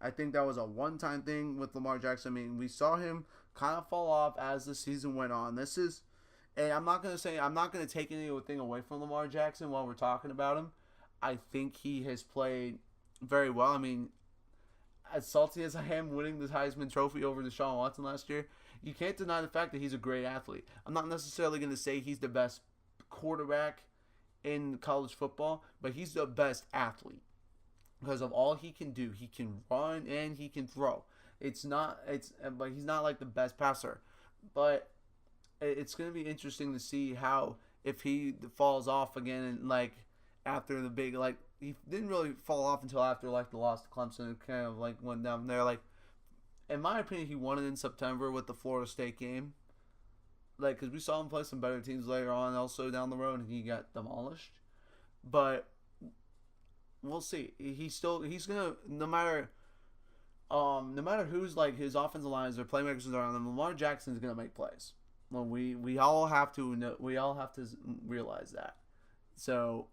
I think that was a one-time thing with Lamar Jackson. I mean, we saw him kind of fall off as the season went on. And I'm not going to take anything away from Lamar Jackson while we're talking about him. I think he has played very well. I mean, as salty as I am winning the Heisman Trophy over Deshaun Watson last year, you can't deny the fact that he's a great athlete. I'm not necessarily going to say he's the best quarterback in college football, but he's the best athlete because of all he can do. He can run and he can throw. But he's not like the best passer. But it's going to be interesting to see how if he falls off again and like after the big he didn't really fall off until after the loss to Clemson. It kind of went down there. In my opinion, he won it in September with the Florida State game. Because we saw him play some better teams later on, also down the road, and he got demolished. But we'll see. He's gonna no matter who's his offensive lines or playmakers around him, Lamar Jackson's gonna make plays. Well, we all have to realize that. So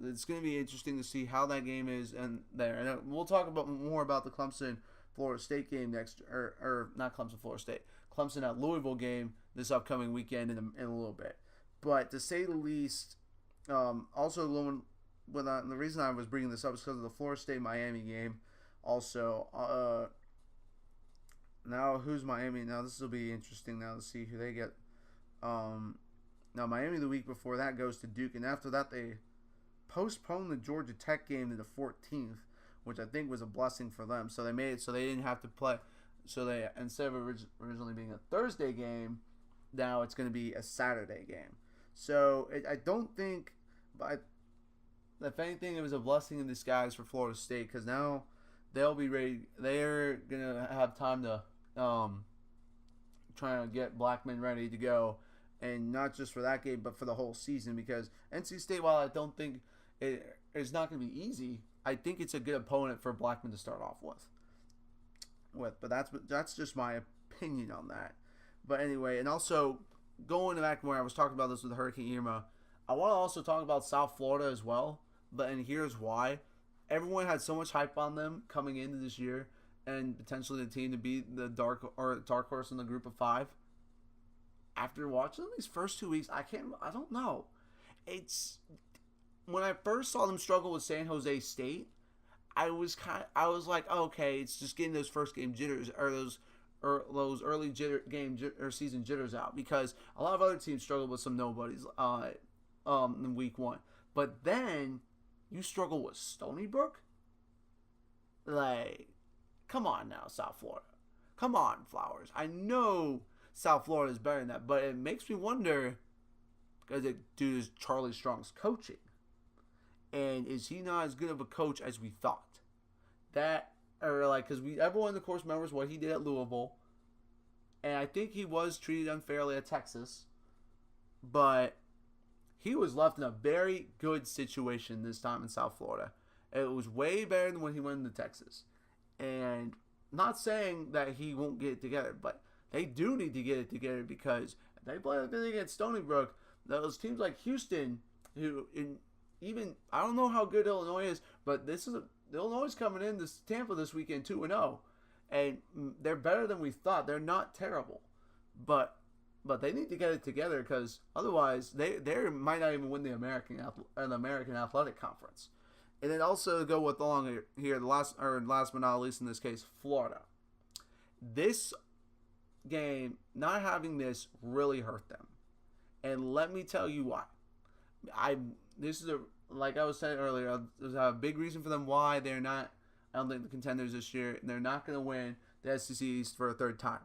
it's gonna be interesting to see how that game is and there. And we'll talk more about the Clemson Florida State game next, or not Clemson Florida State. Clemson at Louisville game this upcoming weekend in a little bit. But to say the least, also the reason I was bringing this up is because of the Florida State-Miami game. Also, now who's Miami? Now this will be interesting now to see who they get. Now Miami the week before that goes to Duke, and after that they postponed the Georgia Tech game to the 14th, which I think was a blessing for them. So they made it so they didn't have to play. So they, instead of originally being a Thursday game, now it's going to be a Saturday game. So I don't think, but if anything, it was a blessing in disguise for Florida State because now they'll be ready. They're going to have time to try to get Blackman ready to go, and not just for that game, but for the whole season. Because NC State, while I don't think it's not going to be easy, I think it's a good opponent for Blackman to start off with. But that's just my opinion on that. But anyway, and also going back where I was talking about this with Hurricane Irma, I want to also talk about South Florida as well. And here's why: everyone had so much hype on them coming into this year, and potentially the team to be the dark horse in the group of 5. After watching these first 2 weeks, I don't know. It's when I first saw them struggle with San Jose State, I was like, okay, it's just getting those first game jitters or those early season jitters out, because a lot of other teams struggled with some nobodies in week 1. But then you struggle with Stony Brook. Come on now, South Florida. Come on, Flowers. I know South Florida is better than that, but it makes me wonder, because due to Charlie Strong's coaching, and is he not as good of a coach as we thought? Because everyone, of course, remembers what he did at Louisville, and I think he was treated unfairly at Texas, but he was left in a very good situation this time in South Florida. It was way better than when he went into Texas. And not saying that he won't get it together, but they do need to get it together because if they play like they against Stony Brook, those teams like Houston, even I don't know how good Illinois is, but Illinois is coming in to Tampa this weekend 2-0, and they're better than we thought. They're not terrible, but they need to get it together because otherwise they might not even win the American Athletic Conference. And then also go with along here, last but not least in this case, Florida. This game, not having this really hurt them. And let me tell you why. Like I was saying earlier, there's a big reason for them why they're not, I don't think, the contenders this year. And they're not going to win the SEC East for a third time.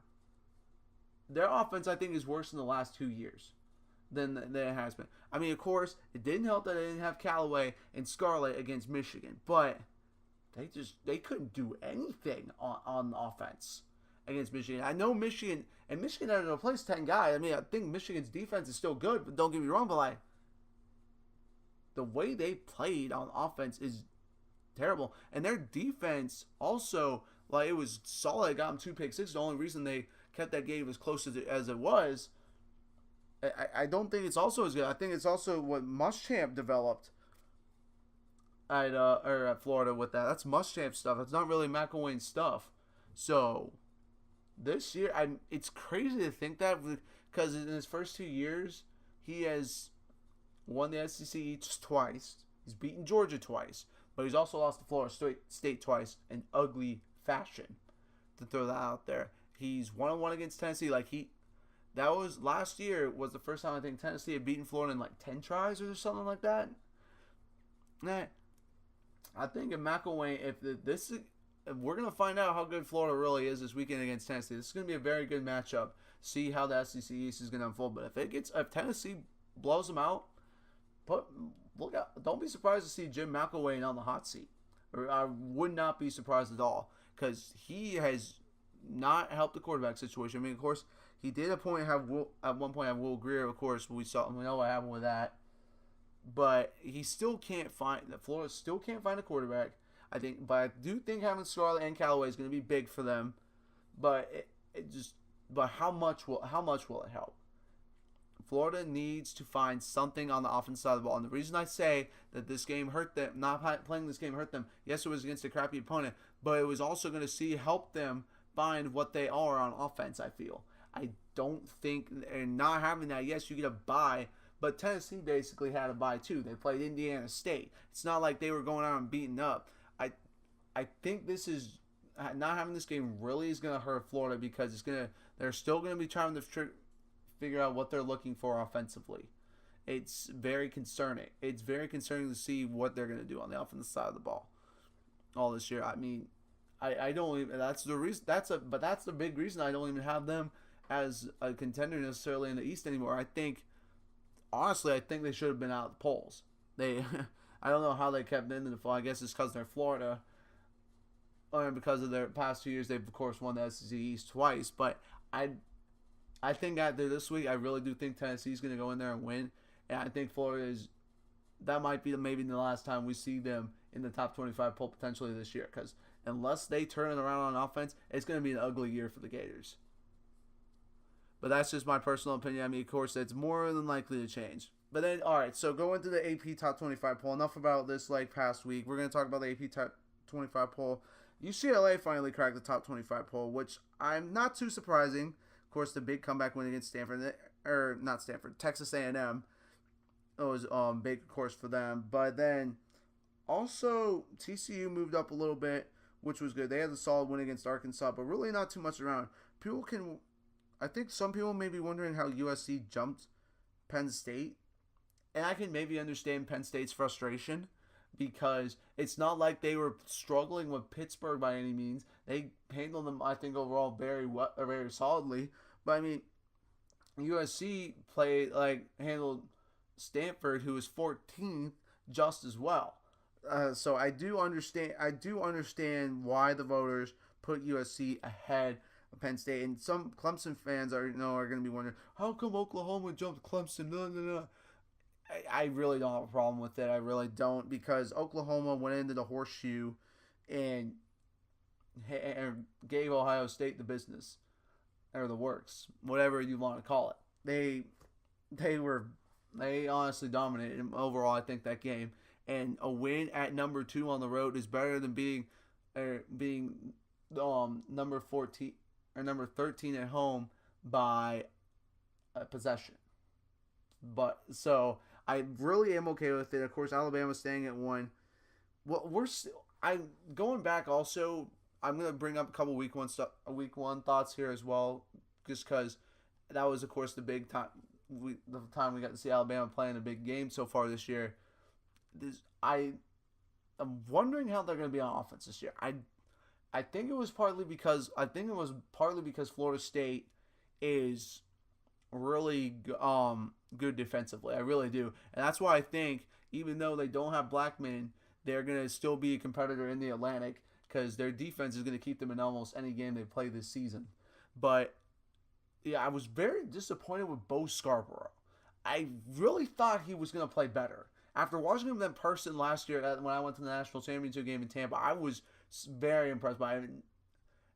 Their offense, I think, is worse in the last 2 years than it has been. I mean, of course, it didn't help that they didn't have Callaway and Scarlett against Michigan, but they couldn't do anything on offense against Michigan. I know Michigan had to replace 10 guys. I mean, I think Michigan's defense is still good, but don't get me wrong, but like the way they played on offense is terrible. And their defense also, like, it was solid. It got them 2 pick sixes. The only reason they kept that game as close as it was, I don't think it's also as good. I think it's also what Muschamp developed at Florida with that. That's Muschamp stuff. It's not really McElwain's stuff. So this year, it's crazy to think that because in his first 2 years, he has won the SEC East twice. He's beaten Georgia twice, but he's also lost to Florida State twice in ugly fashion. To throw that out there, he's 1-1 against Tennessee. That was last year was the first time I think Tennessee had beaten Florida in like 10 tries or something like that. Nah, I think if McElwain, if we're gonna find out how good Florida really is this weekend against Tennessee, this is gonna be a very good matchup. See how the SEC East is gonna unfold. But if Tennessee blows them out, look out! Don't be surprised to see Jim McElwain on the hot seat. I would not be surprised at all because he has not helped the quarterback situation. I mean, of course, he did at one point have Will Grier. Of course, we know what happened with that. But he still can't find. Florida still can't find a quarterback. But I do think having Scarlett and Callaway is going to be big for them. But how much will it help? Florida needs to find something on the offensive side of the ball. And the reason I say that this game hurt them, not playing this game hurt them, yes, it was against a crappy opponent, but it was also going to help them find what they are on offense, I feel. I don't think, and not having that, yes, you get a bye, but Tennessee basically had a bye too. They played Indiana State. It's not like they were going out and beating up. I think not having this game really is going to hurt Florida because they're still going to be trying to figure out what they're looking for offensively. It's very concerning. It's very concerning to see what they're going to do on the offensive side of the ball all this year. I mean, I don't even. That's the reason. That's the big reason I don't even have them as a contender necessarily in the East anymore. Honestly, I think they should have been out of the polls. I don't know how they kept in the fall. I guess it's because they're Florida, or because of their past 2 years, they've of course won the SEC East twice. But I think after this week, I really do think Tennessee's going to go in there and win, and I think Florida that might be maybe the last time we see them in the top 25 poll potentially this year. Because unless they turn it around on offense, it's going to be an ugly year for the Gators. But that's just my personal opinion. I mean, of course, it's more than likely to change. But then, all right, so going to the AP Top 25 poll. Enough about this past week. We're going to talk about the AP Top 25 poll. UCLA finally cracked the Top 25 poll, which I'm not too surprising. Of course, the big comeback win against Texas A&M. It was big, of course, for them. But then also TCU moved up a little bit, which was good. They had a solid win against Arkansas, but really not too much around. I think some people may be wondering how USC jumped Penn State. And I can maybe understand Penn State's frustration because it's not like they were struggling with Pittsburgh by any means. They handled them, I think, overall very solidly. But, I mean, USC handled Stanford, who was 14th, just as well. So I do understand why the voters put USC ahead of Penn State, and some Clemson fans are going to be wondering, how come Oklahoma jumped Clemson? No. I really don't have a problem with it. I really don't, because Oklahoma went into the horseshoe and gave Ohio State the business or the works, whatever you want to call it. They honestly dominated him overall. I think that game, and a win at number 2 on the road is better than being number 14 or number 13 at home by a possession. But so I really am okay with it. Of course, Alabama's staying at 1. Well, I'm going back also. I'm gonna bring up a couple week one thoughts here as well, just because that was, of course, the big time. The time we got to see Alabama playing a big game so far this year. I'm wondering how they're going to be on offense this year. I think it was partly because Florida State is really good defensively. I really do, and that's why I think even though they don't have Blackman, they're going to still be a competitor in the Atlantic, because their defense is going to keep them in almost any game they play this season. But yeah, I was very disappointed with Bo Scarborough. I really thought he was going to play better. After watching him in person last year when I went to the national championship game in Tampa, I was very impressed by him.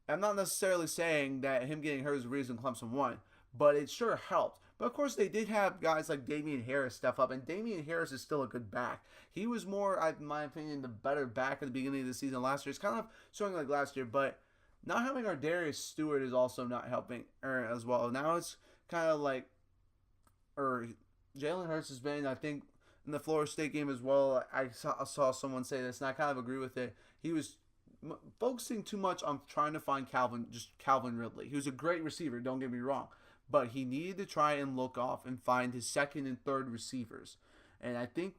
I'm not necessarily saying that him getting hurt is the reason Clemson won, but it sure helped. But of course, they did have guys like Damian Harris step up, and Damian Harris is still a good back. He was more, in my opinion, the better back at the beginning of the season last year. It's kind of showing like last year, but not having our Darius Stewart is also not helping as well. Now it's kind of like, Jalen Hurts has been, I think, in the Florida State game as well. I saw someone say this, and I kind of agree with it. He was focusing too much on trying to find Calvin Ridley. He was a great receiver, don't get me wrong, but he needed to try and look off and find his second and third receivers. And I think,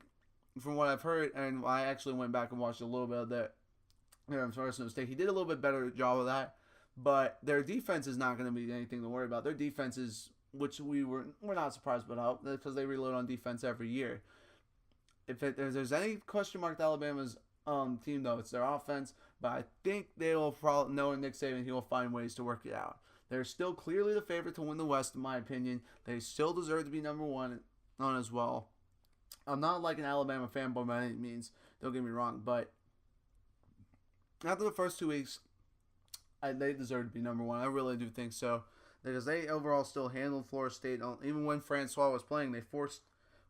from what I've heard, and I actually went back and watched a little bit of that, I'm sorry, State. He did a little bit better job of that, but their defense is not going to be anything to worry about. Their defense is, which we're not surprised about, because they reload on defense every year. If there's any question mark to Alabama's team, though, it's their offense. But I think they will probably, knowing Nick Saban, he will find ways to work it out. They're still clearly the favorite to win the West, in my opinion. They still deserve to be number 1 on as well. I'm not like an Alabama fanboy by any means. Don't get me wrong, but after the first 2 weeks, they deserve to be number 1. I really do think so, because they overall still handled Florida State. Even when Francois was playing, they forced,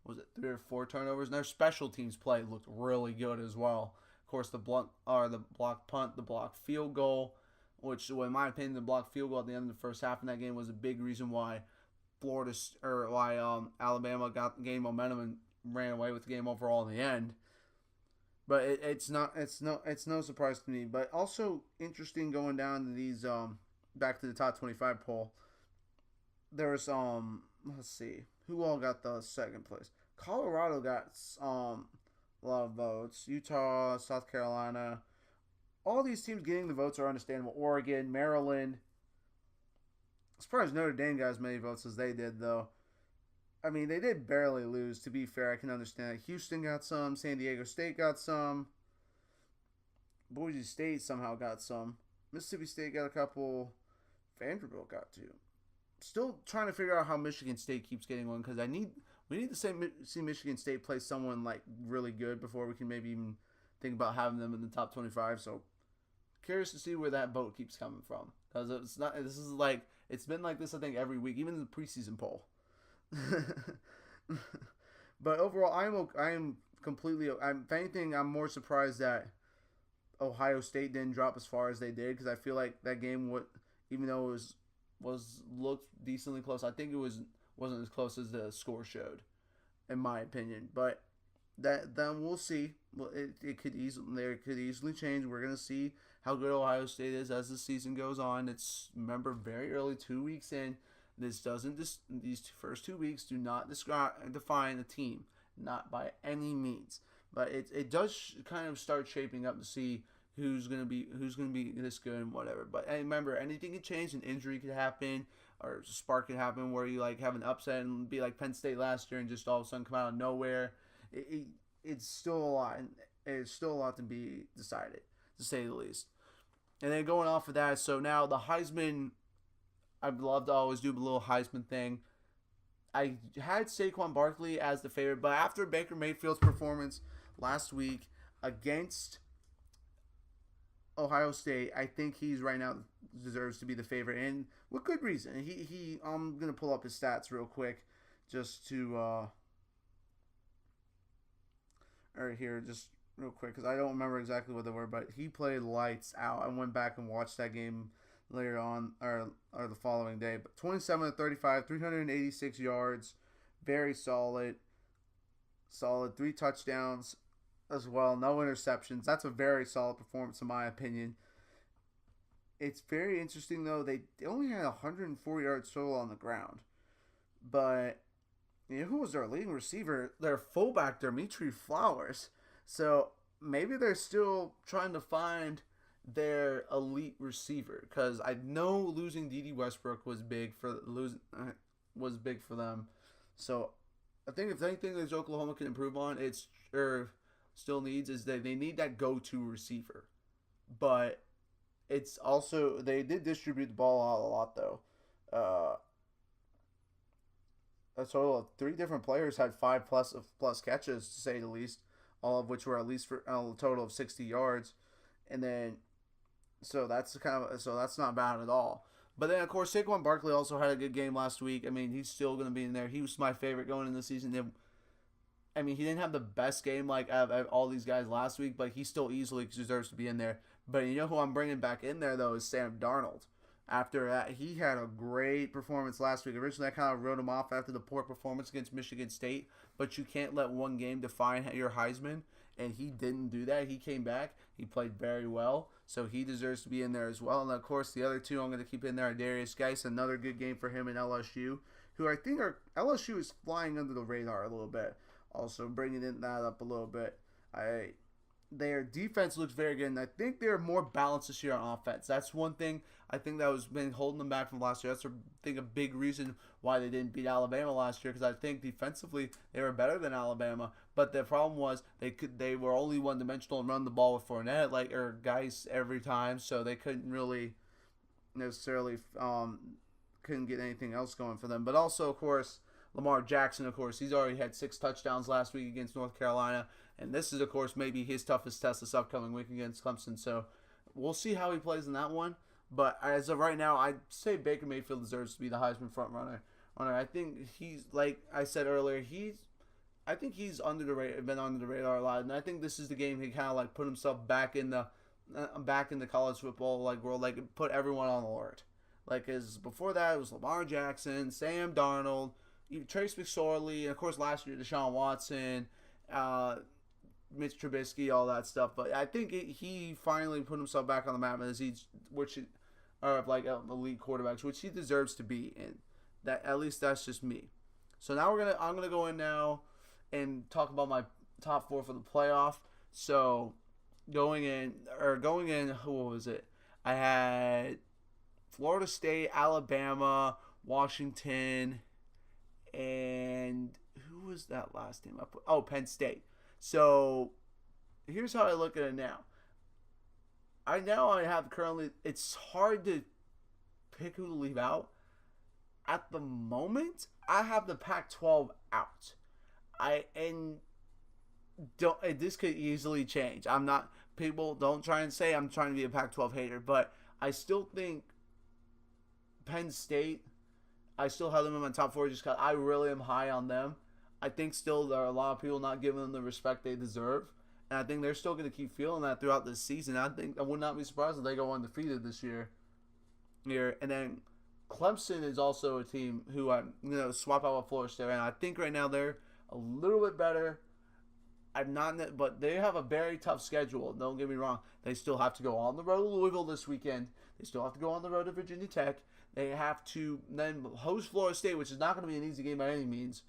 3 or 4 turnovers, and their special teams play looked really good as well. Of course, the block punt, the block field goal, which, in my opinion, the block field goal at the end of the first half in that game was a big reason why Alabama gained momentum and ran away with the game overall in the end. But it's no surprise to me. But also interesting going down to these back to the top 25 poll. There's let's see who all got the second place. Colorado got a lot of votes. Utah, South Carolina, all these teams getting the votes are understandable. Oregon, Maryland. I'm surprised Notre Dame got as many votes as they did, though. I mean, they did barely lose, to be fair. I can understand that. Houston got some. San Diego State got some. Boise State somehow got some. Mississippi State got a couple. Vanderbilt got 2. Still trying to figure out how Michigan State keeps getting one, because we need to see Michigan State play someone like really good before we can maybe even think about having them in the top 25. So curious to see where that vote keeps coming from, because it's been like this, I think, every week, even in the preseason poll. But overall, if anything, I'm more surprised that Ohio State didn't drop as far as they did, because I feel like that game even though it looked decently close, I think it wasn't as close as the score showed, in my opinion. But then we'll see. Well, it could easily change. We're gonna see how good Ohio State is as the season goes on. It's, remember, very early, 2 weeks in. These first 2 weeks do not define a team, not by any means. But it does kind of start shaping up to see who's gonna be this good and whatever. But remember, anything can change. An injury could happen, or a spark could happen where you like have an upset and be like Penn State last year and just all of a sudden come out of nowhere. It's still a lot. It's still a lot to be decided, to say the least. And then going off of that, so now the Heisman. I'd love to always do a little Heisman thing. I had Saquon Barkley as the favorite, but after Baker Mayfield's performance last week against Ohio State, I think he's right now deserves to be the favorite, and with good reason. I'm gonna pull up his stats real quick, just to just real quick, because I don't remember exactly what they were, but he played lights out. I went back and watched that game later on, or the following day. But 27 to 35, 386 yards, very solid. 3 touchdowns as well, no interceptions. That's a very solid performance in my opinion. It's very interesting though. They only had 104 yards total on the ground, but who was their leading receiver? Their fullback, Dimitri Flowers. So maybe they're still trying to find their elite receiver, because I know losing D.D. Westbrook was big for them. So I think if anything that Oklahoma can improve on, still needs, is that they need that go-to receiver. But it's also, they did distribute the ball out a lot though. A total of 3 different players had 5 plus catches, to say the least, all of which were at least for a total of 60 yards. And then, so that's not bad at all. But then, of course, Saquon Barkley also had a good game last week. I mean, he's still going to be in there. He was my favorite going into the season. I mean, he didn't have the best game like out of all these guys last week, but he still easily deserves to be in there. But you know who I'm bringing back in there, though, is Sam Darnold. After that, he had a great performance last week. Originally, I kind of wrote him off after the poor performance against Michigan State, but you can't let one game define your Heisman, and he didn't do that. He came back. He played very well, so he deserves to be in there as well. And, of course, the other 2 I'm going to keep in there are Darius Geis, another good game for him in LSU, who I think LSU is flying under the radar a little bit. Also, bringing that up a little bit. Their defense looks very good, and I think they're more balanced this year on offense. That's one thing I think that was been holding them back from last year. That's a big reason why they didn't beat Alabama last year, because I think defensively they were better than Alabama. But the problem was they were only one-dimensional and run the ball with Fournette or Geis every time, so they couldn't really necessarily couldn't get anything else going for them. But also, of course, Lamar Jackson, of course, he's already had 6 touchdowns last week against North Carolina. And this is, of course, maybe his toughest test this upcoming week against Clemson. So we'll see how he plays in that one. But as of right now, I'd say Baker Mayfield deserves to be the Heisman front runner. I think he's, like I said earlier, I think he's been under the radar a lot. And I think this is the game he kind of like put himself back in the college football world, put everyone on alert. As before that, it was Lamar Jackson, Sam Darnold, Trace McSorley, and of course last year Deshaun Watson, Mitch Trubisky, all that stuff. But I think he finally put himself back on the map as elite quarterbacks, which he deserves to be in. That, at least that's just me. So now I'm gonna go in now and talk about my top 4 for the playoff. So going in, who was it? I had Florida State, Alabama, Washington, and who was that last team I put? Oh, Penn State. So here's how I look at it now. I have currently, it's hard to pick who to leave out. At the moment, I have the Pac-12 out. This could easily change. People don't try and say I'm trying to be a Pac-12 hater, but I still think Penn State, I still have them in my top 4 just because I really am high on them. I think still there are a lot of people not giving them the respect they deserve. And I think they're still going to keep feeling that throughout this season. I would not be surprised if they go undefeated this year. And then Clemson is also a team who I'm going to swap out with Florida State. And I think right now they're a little bit better. But they have a very tough schedule. Don't get me wrong. They still have to go on the road to Louisville this weekend. They still have to go on the road to Virginia Tech. They have to then host Florida State, which is not going to be an easy game by any means.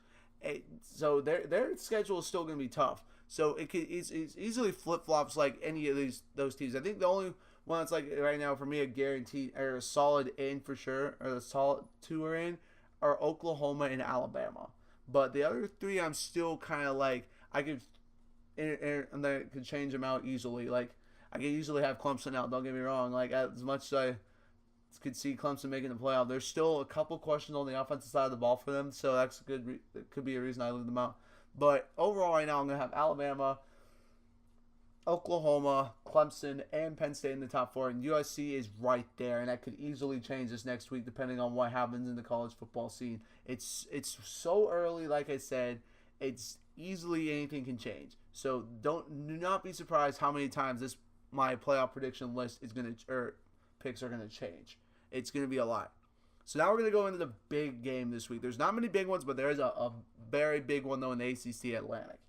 So their schedule is still going to be tough. So it's easily flip-flops like any of those teams. I think the only one that's right now for me a guaranteed or a solid in for sure, or the solid 2 are in, are Oklahoma and Alabama. But the other 3 I'm still kind of I could change them out easily. I could easily have Clemson out. Don't get me wrong. As much as could see Clemson making the playoff. There's still a couple questions on the offensive side of the ball for them, so that's good. It could be a reason I leave them out. But overall, right now, I'm going to have Alabama, Oklahoma, Clemson, and Penn State in the top 4, and USC is right there, and that could easily change this next week depending on what happens in the college football scene. It's so early, like I said, it's easily anything can change. So do not be surprised how many times my playoff prediction list is going to, or picks are going to change. It's going to be a lot. So now we're going to go into the big game this week. There's not many big ones, but there is a very big one, though, in the ACC Atlantic.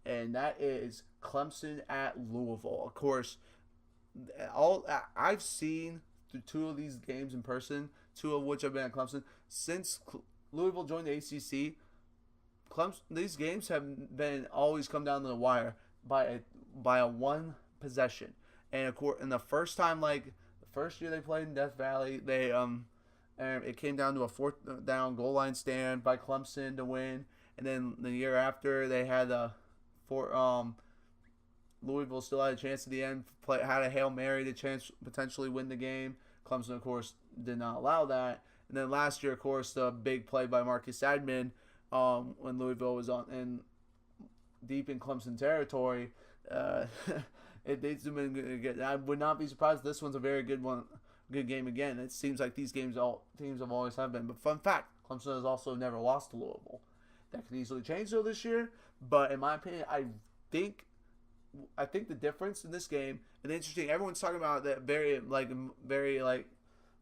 And that is Clemson at Louisville. Of course, I've seen through 2 of these games in person, 2 of which have been at Clemson. Since Louisville joined the ACC, these games have been always come down to the wire by a one possession. And of course, the first time, like the first year they played in Death Valley, it came down to a 4th down goal line stand by Clemson to win. And then the year after, they had Louisville still had a chance at the end. Had a Hail Mary to potentially win the game. Clemson, of course, did not allow that. And then last year, of course, the big play by Marcus Admin when Louisville was deep in Clemson territory. It's been good. I would not be surprised. This one's a very good one, good game again. It seems like these teams have always have been. But fun fact, Clemson has also never lost to Louisville. That can easily change though this year. But in my opinion, I think the difference in this game, and interesting, everyone's talking about that very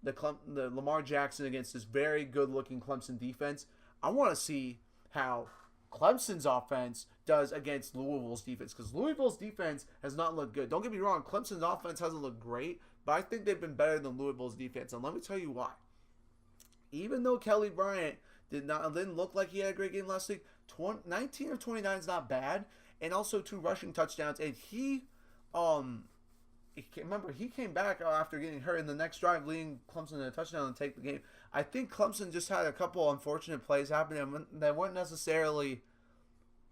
the Lamar Jackson against this very good looking Clemson defense. I want to see how Clemson's offense does against Louisville's defense, because Louisville's defense has not looked good. Don't get me wrong, Clemson's offense hasn't looked great, but I think they've been better than Louisville's defense, and let me tell you why. Even though Kelly Bryant didn't look like he had a great game last week, 19 of 29 is not bad, and also 2 rushing touchdowns, and he came back after getting hurt in the next drive, leading Clemson to a touchdown and take the game. I think Clemson just had a couple unfortunate plays happen that weren't necessarily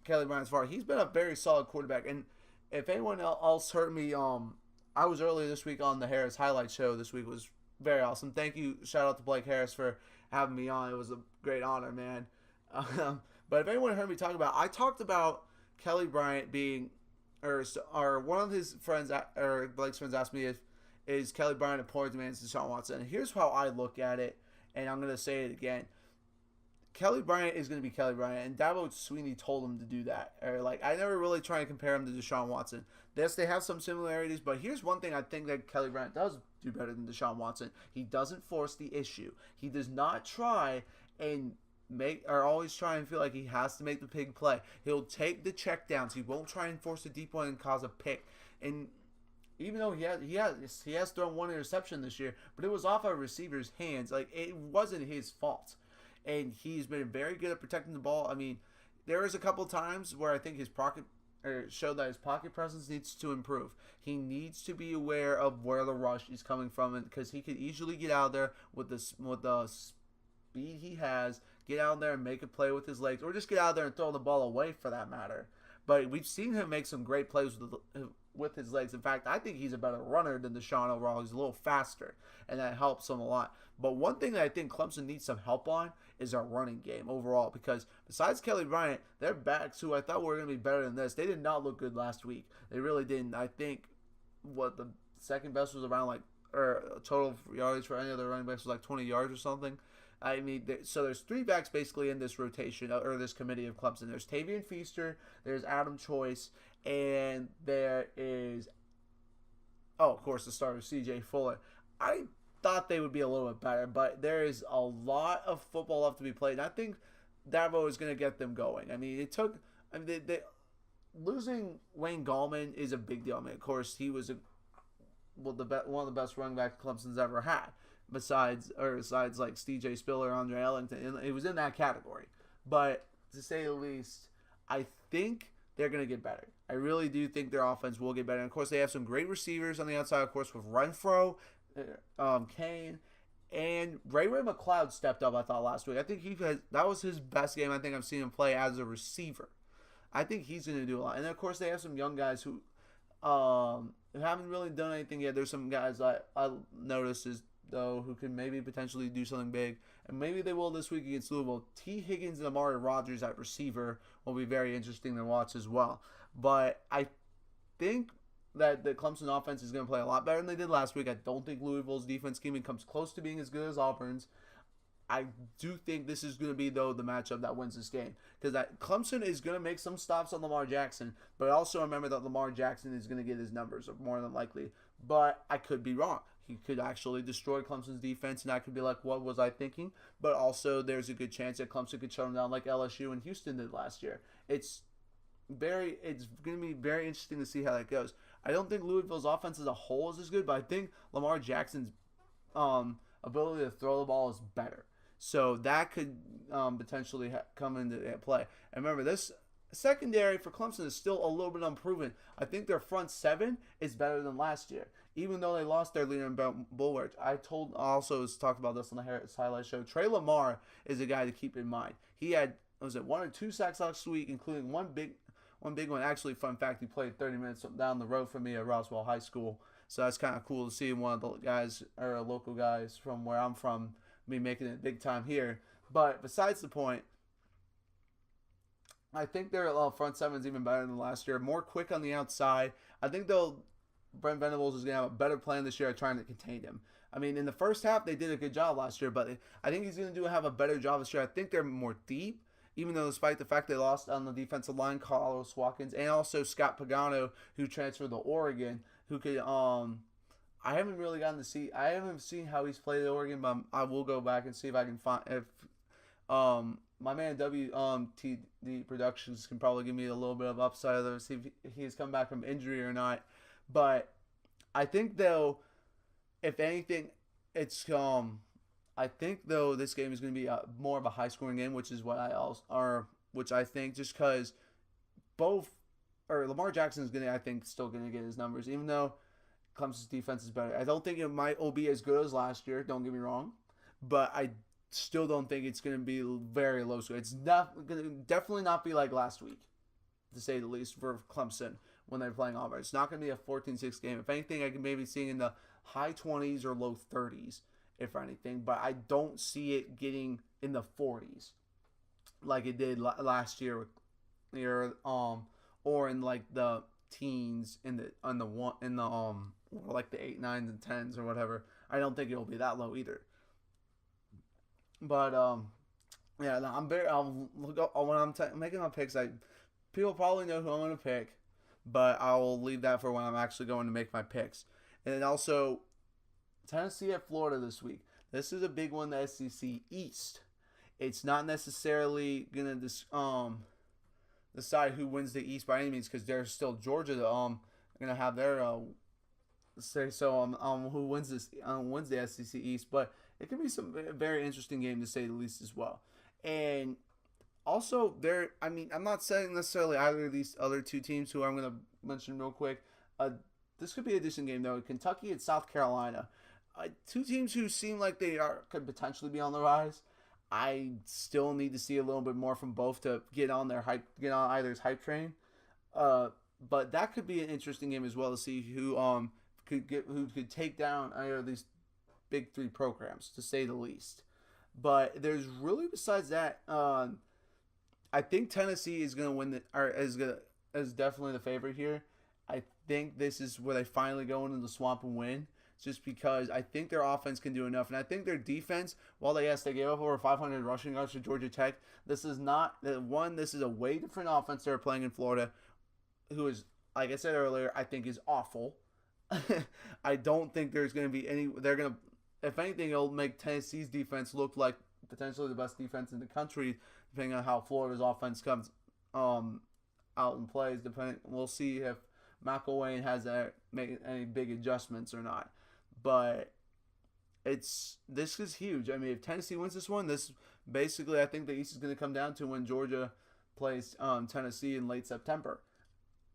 Kelly Bryant's fault. He's been a very solid quarterback, and if anyone else heard me, I was earlier this week on the Harris Highlight Show. This week was very awesome. Thank you. Shout out to Blake Harris for having me on. It was a great honor, man. But if anyone heard me talk about, I talked about Kelly Bryant being, or one of his friends, or Blake's friends asked me is Kelly Bryant a poor demands Deshaun Watson. And here's how I look at it, and I'm going to say it again. Kelly Bryant is going to be Kelly Bryant, and Dabo Swinney told him to do that. I never really try to compare him to Deshaun Watson. Yes, they have some similarities, but here's one thing I think that Kelly Bryant does do better than Deshaun Watson. He doesn't force the issue. He does not try and always try and feel like he has to make the big play. He'll take the checkdowns. He won't try and force a deep one and cause a pick. And even though he has thrown 1 interception this year, but it was off a receiver's hands. Like, it wasn't his fault. And he's been very good at protecting the ball. I mean, there was a couple times where I think his pocket showed that his pocket presence needs to improve. He needs to be aware of where the rush is coming from, because he could easily get out there with the speed he has, get out there and make a play with his legs, or just get out there and throw the ball away for that matter. But we've seen him make some great plays with his legs. In fact, I think he's a better runner than Deshaun overall. He's a little faster, and that helps him a lot. But one thing that I think Clemson needs some help on is our running game overall, because besides Kelly Bryant, their backs, who I thought were going to be better than this, they did not look good last week. They really didn't. I think the second best was around total yards for any other running backs was 20 yards or something. I mean, so there's 3 backs basically in this rotation, or this committee of Clemson. There's Tavian Feaster, there's Adam Choice, and there is, of course, the starter, C.J. Fuller. I thought they would be a little bit better, but there is a lot of football left to be played, and I think Dabo is going to get them going. I mean, losing Wayne Gallman is a big deal. I mean, of course, he was one of the best running backs Clemson's ever had. Besides like C.J. Spiller, Andre Ellington, it was in that category. But to say the least, I think they're going to get better. I really do think their offense will get better. And of course, they have some great receivers on the outside, of course, with Renfro, Kane, and Ray McLeod stepped up, I thought, last week. I think that was his best game I think I've seen him play as a receiver. I think he's going to do a lot. And then, of course, they have some young guys who haven't really done anything yet. There's some guys I noticed is though, who can maybe potentially do something big, and maybe they will this week against Louisville. T. Higgins and Amari Rodgers at receiver will be very interesting to watch as well. But I think that the Clemson offense is going to play a lot better than they did last week. I don't think Louisville's defense even comes close to being as good as Auburn's. I do think this is going to be, though, the matchup that wins this game. Because Clemson is going to make some stops on Lamar Jackson. But also remember that Lamar Jackson is going to get his numbers, more than likely. But I could be wrong. He could actually destroy Clemson's defense, and I could be like, what was I thinking? But also, there's a good chance that Clemson could shut them down like LSU and Houston did last year. It's going to be very interesting to see how that goes. I don't think Louisville's offense as a whole is as good, but I think Lamar Jackson's ability to throw the ball is better. So that could potentially come into play. And remember, this secondary for Clemson is still a little bit unproven. I think their front seven is better than last year, even though they lost their leader in Bulwark. I also talked about this on the Harris Highlight Show. Trey Lamar is a guy to keep in mind. He had, one or two sacks last week, including one big one. Actually, fun fact, he played 30 minutes down the road from me at Roswell High School. So that's kind of cool to see one of the guys, or local guys from where I'm from, be making it big time here. But besides the point, I think their front seven is even better than last year. More quick on the outside. I think Brent Venables is going to have a better plan this year at trying to contain him. I mean, in the first half, they did a good job last year, but I think he's going to have a better job this year. I think they're more deep, even though despite the fact they lost on the defensive line, Carlos Watkins, and also Scott Pagano, who transferred to Oregon, who could I haven't really gotten to see. I haven't seen how he's played at Oregon, but I will go back and see if I can find if my man WTD Productions can probably give me a little bit of upside of those, see if he's come back from injury or not. But I think though, if anything, it's I think though this game is going to be more of a high scoring game, which is what which I think just because Lamar Jackson is I think still going to get his numbers, even though Clemson's defense is better. I don't think it might be as good as last year, don't get me wrong, but I still don't think it's going to be very low score. It's not going to definitely not be like last week, to say the least, for Clemson when they're playing Auburn. It's not going to be a 14-6 game. If anything, I can maybe see in the high 20s or low 30s, if anything, but I don't see it getting in the 40s like it did last year, or in like the teens like the 8, 9s, and 10s or whatever. I don't think it'll be that low either. But yeah, no, when I'm making my picks, people probably know who I'm going to pick, but I will leave that for when I'm actually going to make my picks. And then also Tennessee at Florida this week. This is a big one, the SEC East. It's not necessarily going to decide who wins the East by any means, because there's still Georgia going to have their say so on who wins the SEC East, but it could be some very interesting game to say the least as well. And also I'm not saying necessarily either of these other two teams who I'm going to mention real quick. This could be a decent game though. Kentucky and South Carolina, two teams who seem like they could potentially be on the rise. I still need to see a little bit more from both to get on either's hype train. But that could be an interesting game as well to see who could take down either of these big three programs, to say the least. But there's really, besides that, I think Tennessee is going to win is definitely the favorite here. I think this is where they finally go into the swamp and win, just because I think their offense can do enough. And I think their defense, while they gave up over 500 rushing yards to Georgia Tech, this is a way different offense they're playing in Florida, who is, like I said earlier, I think is awful. I don't think there's going to be if anything, it'll make Tennessee's defense look like potentially the best defense in the country, depending on how Florida's offense comes out and plays. We'll see if McElwain has to make any big adjustments or not. But this is huge. I mean, if Tennessee wins this one, this basically, I think the East is going to come down to when Georgia plays Tennessee in late September.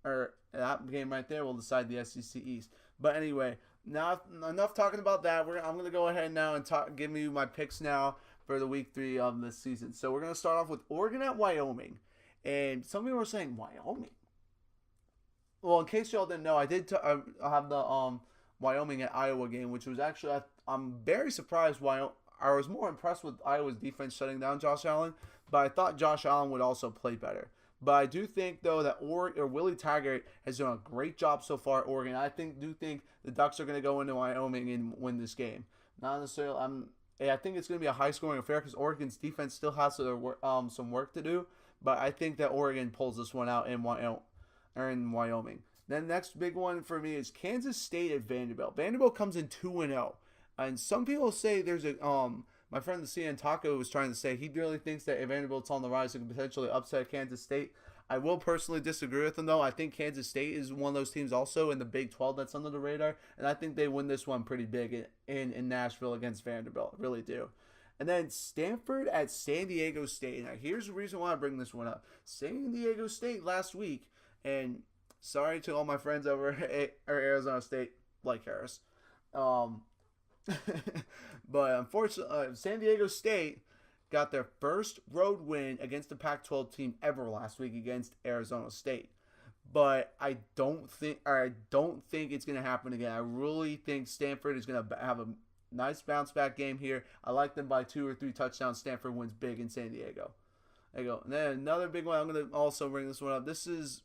Or that game right there will decide the SEC East. But anyway, now enough talking about that. I'm going to go ahead now and give you my picks now for the week 3 of this season. So we're going to start off with Oregon at Wyoming. And some people were saying, Wyoming? Well, in case y'all didn't know, I did have the Wyoming at Iowa game, which was actually, I'm very surprised why I was more impressed with Iowa's defense shutting down Josh Allen, but I thought Josh Allen would also play better. But I do think though that Willie Taggart has done a great job so far at Oregon. Do think the Ducks are going to go into Wyoming and win this game. Not necessarily. I think it's going to be a high scoring affair because Oregon's defense still has some work to do. But I think that Oregon pulls this one out in Wyoming. Then next big one for me is Kansas State at Vanderbilt. Vanderbilt comes in 2-0, and some people say there's a my friend the CN Taco was trying to say he really thinks that if Vanderbilt's on the rise, it can potentially upset Kansas State. I will personally disagree with him though. I think Kansas State is one of those teams also in the Big 12 that's under the radar, and I think they win this one pretty big in Nashville against Vanderbilt. I really do. And then Stanford at San Diego State. Now here's the reason why I bring this one up. San Diego State last week, and sorry to all my friends over at Arizona State, like Harris. But unfortunately, San Diego State got their first road win against the Pac-12 team ever last week against Arizona State. But I don't think it's going to happen again. I really think Stanford is going to have a nice bounce back game here. I like them by 2 or 3 touchdowns. Stanford wins big in San Diego. There you go. And then another big one. I'm going to also bring this one up. This is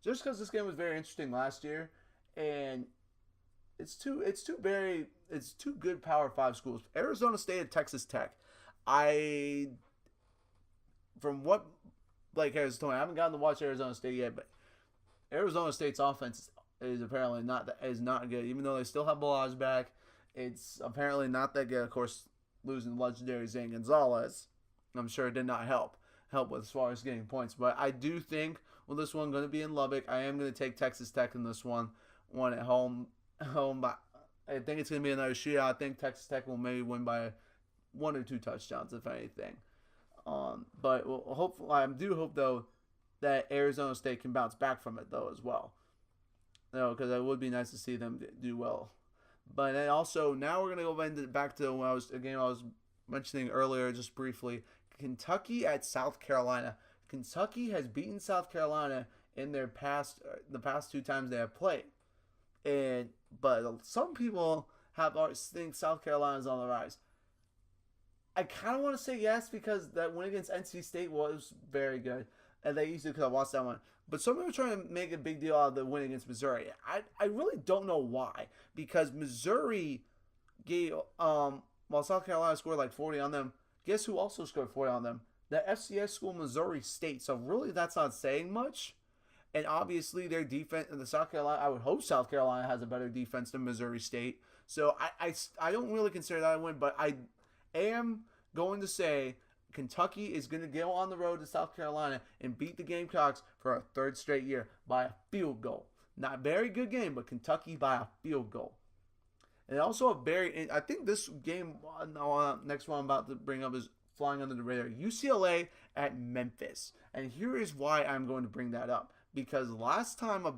just because this game was very interesting last year, and it's two good Power 5 schools. Arizona State and Texas Tech. From what Blake Harris told me, I haven't gotten to watch Arizona State yet, but Arizona State's offense is apparently not good. Even though they still have Balaj back, it's apparently not that good. Of course, losing legendary Zane Gonzalez, I'm sure it did not help with as far as getting points. But I do think with this one going to be in Lubbock, I am going to take Texas Tech in this one at home. But I think it's going to be another shootout. I think Texas Tech will maybe win by 1 or 2 touchdowns, if anything. But hopefully, I do hope though that Arizona State can bounce back from it though as well. Because it would be nice to see them do well. But then also now we're gonna go back to a game I was mentioning earlier just briefly. Kentucky at South Carolina. Kentucky has beaten South Carolina in the past 2 times they have played, but some people think South Carolina is on the rise. I kind of want to say yes because that win against NC State was very good, and they usually because I watched that one. But some people are trying to make a big deal out of the win against Missouri. I really don't know why, because Missouri gave while South Carolina scored like 40 on them. Guess who also scored 40 on them? The FCS school Missouri State. So really, that's not saying much. And obviously, their defense in the South Carolina, I would hope South Carolina has a better defense than Missouri State. So I don't really consider that a win, but I am going to say Kentucky is going to go on the road to South Carolina and beat the Gamecocks for a 3rd straight year by a field goal. Not a very good game, but Kentucky by a field goal. And also I think this game, next one I'm about to bring up is flying under the radar. UCLA at Memphis. And here is why I'm going to bring that up. Because last time a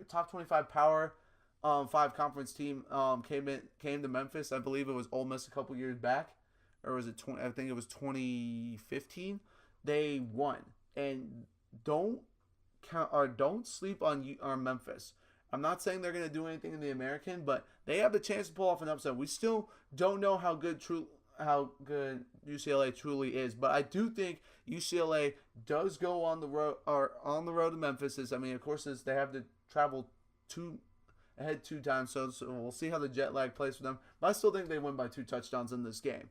top 25 Power 5 conference team came to Memphis, I believe it was Ole Miss a couple years back. Or was it I think it was 2015. They won, and don't sleep on Memphis. I'm not saying they're going to do anything in the American, but they have the chance to pull off an upset. We still don't know how good UCLA truly is, but I do think UCLA does go on the road to Memphis. I mean, of course, they have to travel 2 times, so we'll see how the jet lag plays for them. But I still think they win by 2 touchdowns in this game.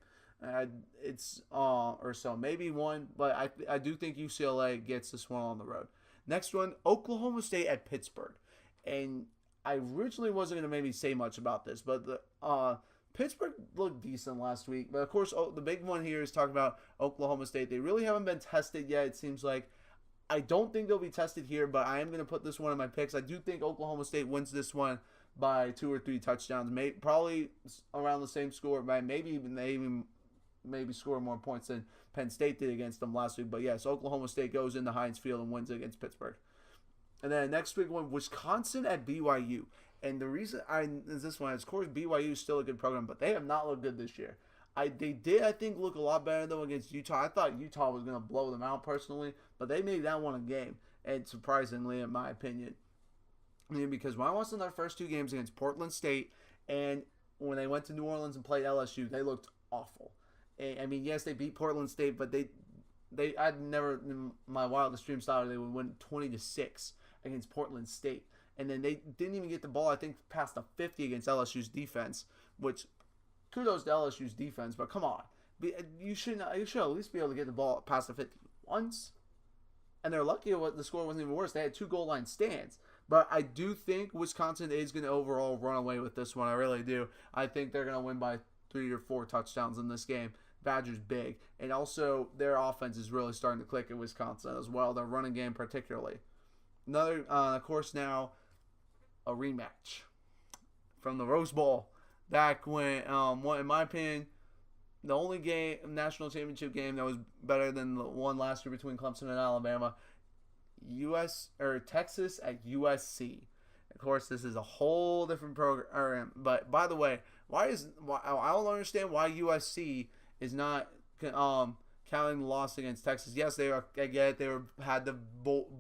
Or so maybe 1, but I do think UCLA gets this one on the road. Next one, Oklahoma State at Pittsburgh, and I originally wasn't going to maybe say much about this, but the Pittsburgh looked decent last week. But of course, the big one here is talking about Oklahoma State. They really haven't been tested yet. It seems like I don't think they'll be tested here, but I am going to put this one in my picks. I do think Oklahoma State wins this one by 2 or 3 touchdowns, probably around the same score, by maybe score more points than Penn State did against them last week. But yes, Oklahoma State goes into Heinz Field and wins against Pittsburgh. And then next big one, Wisconsin at BYU. And the reason this one is, of course, BYU is still a good program, but they have not looked good this year. They did, I think, look a lot better, though, against Utah. I thought Utah was going to blow them out personally, but they made that one a game, and surprisingly, in my opinion. I mean, because when I watched their first 2 games against Portland State and when they went to New Orleans and played LSU, they looked awful. I mean, yes, they beat Portland State, but I'd never in my wildest dreams thought they would win 20-6 against Portland State. And then they didn't even get the ball, I think, past the 50 against LSU's defense, which kudos to LSU's defense, but come on. You should at least be able to get the ball past the 50 once. And they're lucky the score wasn't even worse. They had 2 goal line stands. But I do think Wisconsin is going to overall run away with this one. I really do. I think they're going to win by 3 or 4 touchdowns in this game. Badgers big. And also, their offense is really starting to click at Wisconsin as well. Their running game particularly. Another, of course, now a rematch from the Rose Bowl. Back when, in my opinion, the only national championship game that was better than the one last year between Clemson and Alabama. Texas at USC. Of course, this is a whole different program. But by the way, I don't understand why USC is not counting the loss against Texas. Yes, I get it. They had to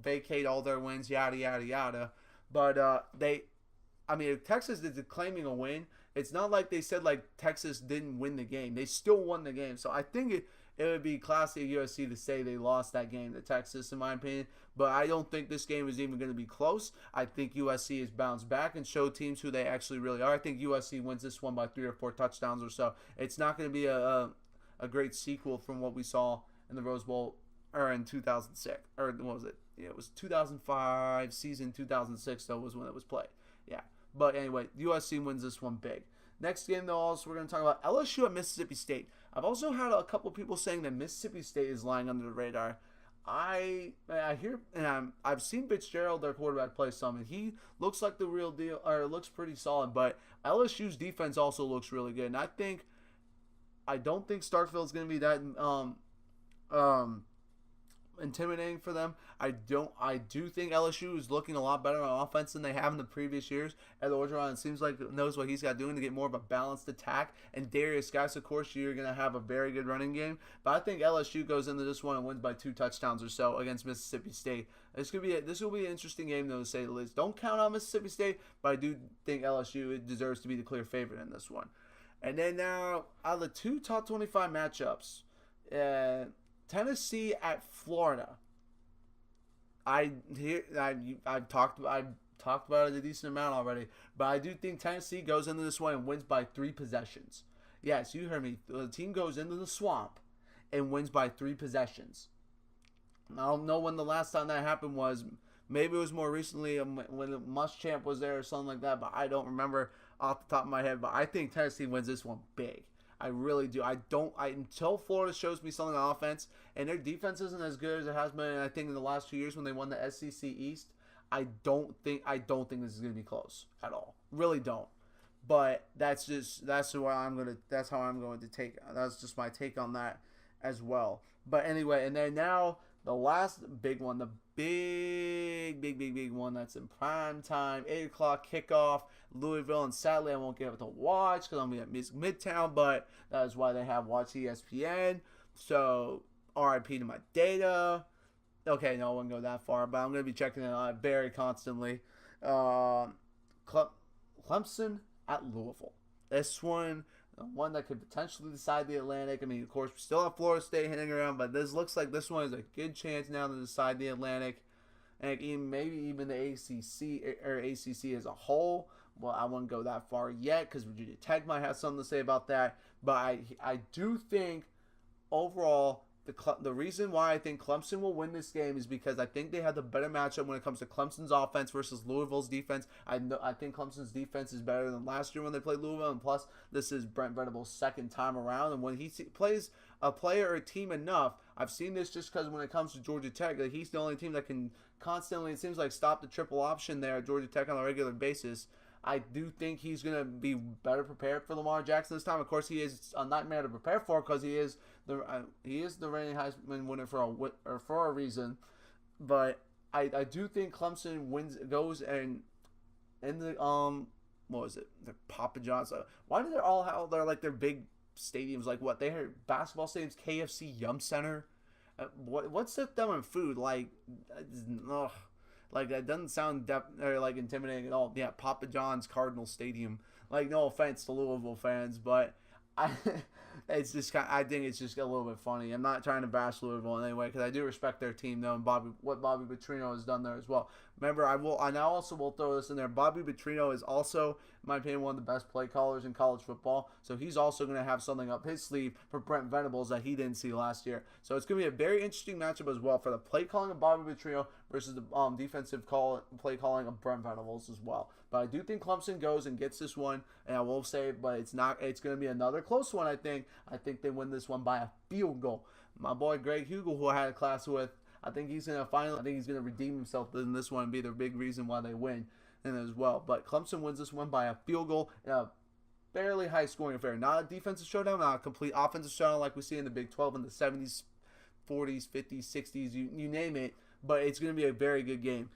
vacate all their wins, yada yada yada. But if Texas is claiming a win, it's not like they said like Texas didn't win the game. They still won the game. So I think it would be classy of USC to say they lost that game to Texas, in my opinion. But I don't think this game is even going to be close. I think USC has bounced back and showed teams who they actually really are. I think USC wins this one by 3 or 4 touchdowns or so. It's not going to be a great sequel from what we saw in the Rose Bowl or in 2006. Or what was it? Yeah, it was 2005, season 2006, though, was when it was played. Yeah. But anyway, USC wins this one big. Next game, though, also we're going to talk about LSU at Mississippi State. I've also had a couple people saying that Mississippi State is lying under the radar. I hear, and I've seen Fitzgerald, their quarterback, play some, and he looks like the real deal, or looks pretty solid. But LSU's defense also looks really good, and I don't think Starkville's going to be that intimidating for them. I do think LSU is looking a lot better on offense than they have in the previous years. Ed Orgeron, it seems like, knows what he's got doing to get more of a balanced attack. And Darius Geis, of course, you're going to have a very good running game. But I think LSU goes into this one and wins by 2 touchdowns or so against Mississippi State. This will be an interesting game, though, to say the least. Don't count on Mississippi State, but I do think LSU deserves to be the clear favorite in this one. And then now, out of the 2 top 25 matchups, Tennessee at Florida. I've talked about it a decent amount already, but I do think Tennessee goes into this one and wins by 3 possessions. Yes, you heard me. The team goes into the swamp and wins by 3 possessions. I don't know when the last time that happened was. Maybe it was more recently when Muschamp was there or something like that, but I don't remember off the top of my head. But I think Tennessee wins this one big. I really do. Until Florida shows me something on offense, and their defense isn't as good as it has been. I think in the last 2 years when they won the SEC East, I don't think this is going to be close at all. Really don't. But that's how I'm going to take. That's just my take on that as well. But anyway, and then now the last big one, the big one that's in prime time, 8 o'clock kickoff, Louisville, and sadly I won't get able to watch because I'm going to miss Midtown, but that is why they have Watch ESPN. So RIP to my data. Okay, no, I won't go that far, but I'm going to be checking it out very constantly. Clemson at Louisville. This one that could potentially decide the Atlantic. I mean, of course, we still have Florida State hanging around, but this looks like this one is a good chance now to decide the Atlantic, and maybe even the ACC as a whole. Well, I wouldn't go that far yet because Virginia Tech might have something to say about that. But I do think overall the reason why I think Clemson will win this game is because I think they have the better matchup when it comes to Clemson's offense versus Louisville's defense. I think Clemson's defense is better than last year when they played Louisville, and plus this is Brent Venables' second time around. And when he plays a player or a team enough, I've seen this just because when it comes to Georgia Tech, that he's the only team that can constantly, it seems like, stop the triple option there at Georgia Tech on a regular basis. I do think he's going to be better prepared for Lamar Jackson this time. Of course, he is a nightmare to prepare for because he is the reigning Heisman winner for a reason. But I do think Clemson goes and in the what was it? The Papa John's. Why do they all have their big stadiums? Like what? They have basketball stadiums, KFC, Yum Center. What's up them in food? Like, ugh. Like that doesn't sound or like intimidating at all. Yeah, Papa John's Cardinal Stadium. Like no offense to Louisville fans, but I it's just I think it's just a little bit funny. I'm not trying to bash Louisville in any way because I do respect their team though, and what Bobby Petrino has done there as well. Remember, I now also will throw this in there. Bobby Petrino is also, in my opinion, one of the best play callers in college football. So he's also going to have something up his sleeve for Brent Venables that he didn't see last year. So it's going to be a very interesting matchup as well for the play calling of Bobby Petrino versus the defensive play calling of Brent Venables as well. But I do think Clemson goes and gets this one, and I will say, but it's not. It's going to be another close one. I think they win this one by a field goal. My boy Greg Hugel, who I had a class with, I think he's gonna redeem himself in this one and be the big reason why they win, and as well. But Clemson wins this one by a field goal in a fairly high scoring affair. Not a defensive showdown, not a complete offensive showdown like we see in the Big 12 in the 70s, 40s, 50s, 60s, you name it. But it's gonna be a very good game,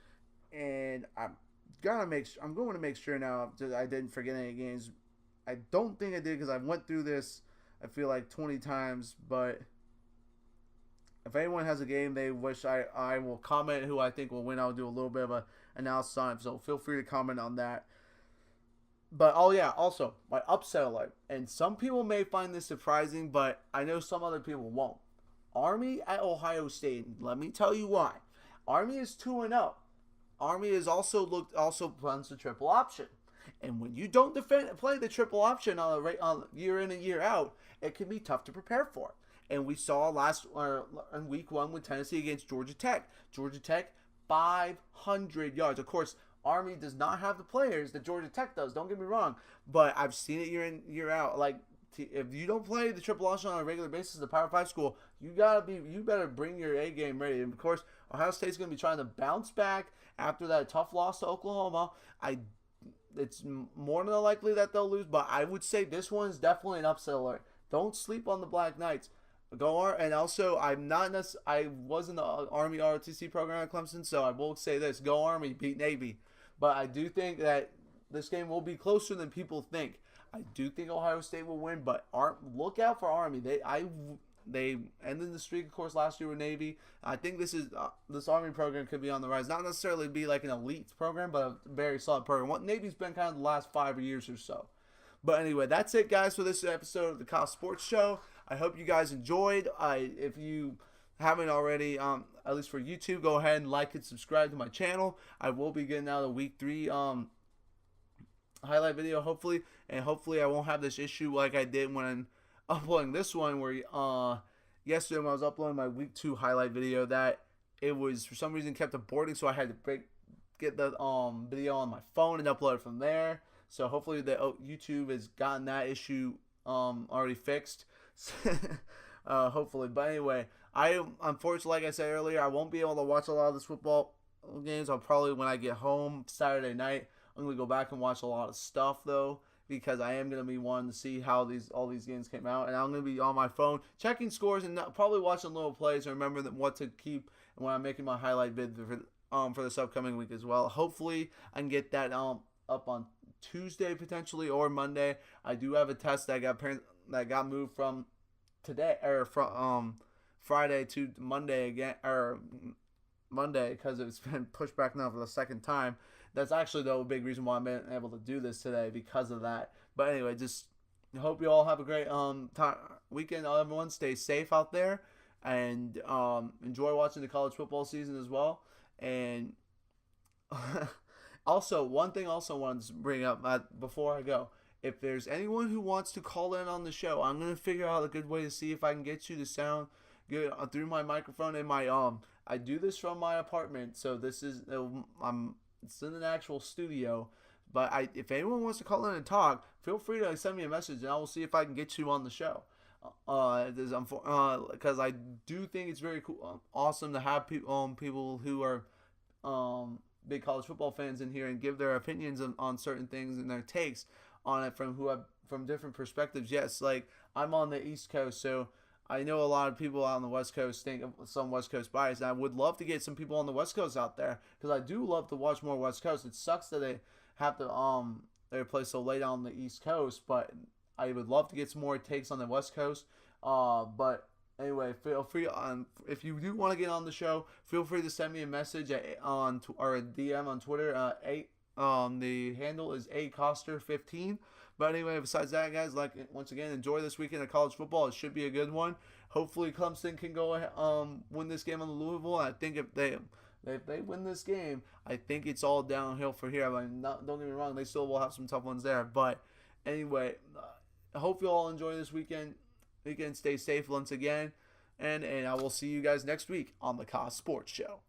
and I'm going to make sure now that I didn't forget any games. I don't think I did because I went through this, I feel like 20 times, but if anyone has a game they wish I will comment who I think will win, I'll do a little bit of an analysis on it, so feel free to comment on that. But, oh yeah, also, my upset alert, and some people may find this surprising, but I know some other people won't. Army at Ohio State, let me tell you why. Army is 2-0. Army is also runs the triple option. And when you don't play the triple option on year in and year out, it can be tough to prepare for. And we saw in week 1 with Tennessee against Georgia Tech. Georgia Tech, 500 yards. Of course, Army does not have the players that Georgia Tech does. Don't get me wrong. But I've seen it year in, year out. Like, if you don't play the triple option on a regular basis at the Power 5 school, you better bring your A game ready. And, of course, Ohio State's going to be trying to bounce back after that tough loss to Oklahoma. It's more than likely that they'll lose, but I would say this one is definitely an upset alert. Don't sleep on the Black Knights. And also, I was in the Army ROTC program at Clemson, so I will say this: Go Army, beat Navy. But I do think that this game will be closer than people think. I do think Ohio State will win, but look out for Army. They ended the streak, of course, last year with Navy. I think this Army program could be on the rise. Not necessarily be like an elite program, but a very solid program. Navy's been kind of the last 5 years or so. But anyway, that's it, guys, for this episode of the Kos Sports Show. I hope you guys enjoyed. If you haven't already, at least for YouTube, go ahead and like and subscribe to my channel. I will be getting out a week 3 highlight video, hopefully. And hopefully I won't have this issue like I did when uploading this one, where yesterday when I was uploading my week 2 highlight video, that it was for some reason kept aborting, so I had to get the video on my phone and upload it from there. So hopefully the YouTube has gotten that issue already fixed. Hopefully. But anyway, unfortunately, like I said earlier, I won't be able to watch a lot of this football games. I'll probably, when I get home Saturday night, I'm going to go back and watch a lot of stuff though, because I am going to be wanting to see how all these games came out, and I'm going to be on my phone checking scores and probably watching little plays and remember what to keep when I'm making my highlight vid for this upcoming week as well. Hopefully I can get that up on Tuesday potentially or Monday. I do have a test that got moved from today or from Friday to Monday again, or Monday, because it's been pushed back now for the second time. That's actually the big reason why I'm able to do this today, because of that. But anyway, just hope you all have a great weekend. Everyone stay safe out there, and enjoy watching the college football season as well. And also, one thing I wanted to bring up before I go. If there's anyone who wants to call in on the show, I'm going to figure out a good way to see if I can get you to sound good through my microphone and my I do this from my apartment, so this is it's in an actual studio. But if anyone wants to call in and talk, feel free to send me a message, and I will see if I can get you on the show. Because I do think it's very cool, awesome to have people who are big college football fans in here and give their opinions on certain things and their takes on it from different perspectives. Yes, like I'm on the East Coast, so I know a lot of people out on the West Coast think of some West Coast bias, and I would love to get some people on the West Coast out there, because I do love to watch more West Coast. It sucks that they have to they play so late on the East Coast, but I would love to get some more takes on the West Coast. But Anyway, feel free on if you do want to get on the show, feel free to send me a message or a DM on Twitter. The handle is acoster15. But anyway, besides that, guys, once again, enjoy this weekend of college football. It should be a good one. Hopefully, Clemson can go win this game on the Louisville. I think if they win this game, I think it's all downhill for here. I mean, don't get me wrong, they still will have some tough ones there. But anyway, I hope you all enjoy this weekend. Stay safe once again, and I will see you guys next week on the Kos Sports Show.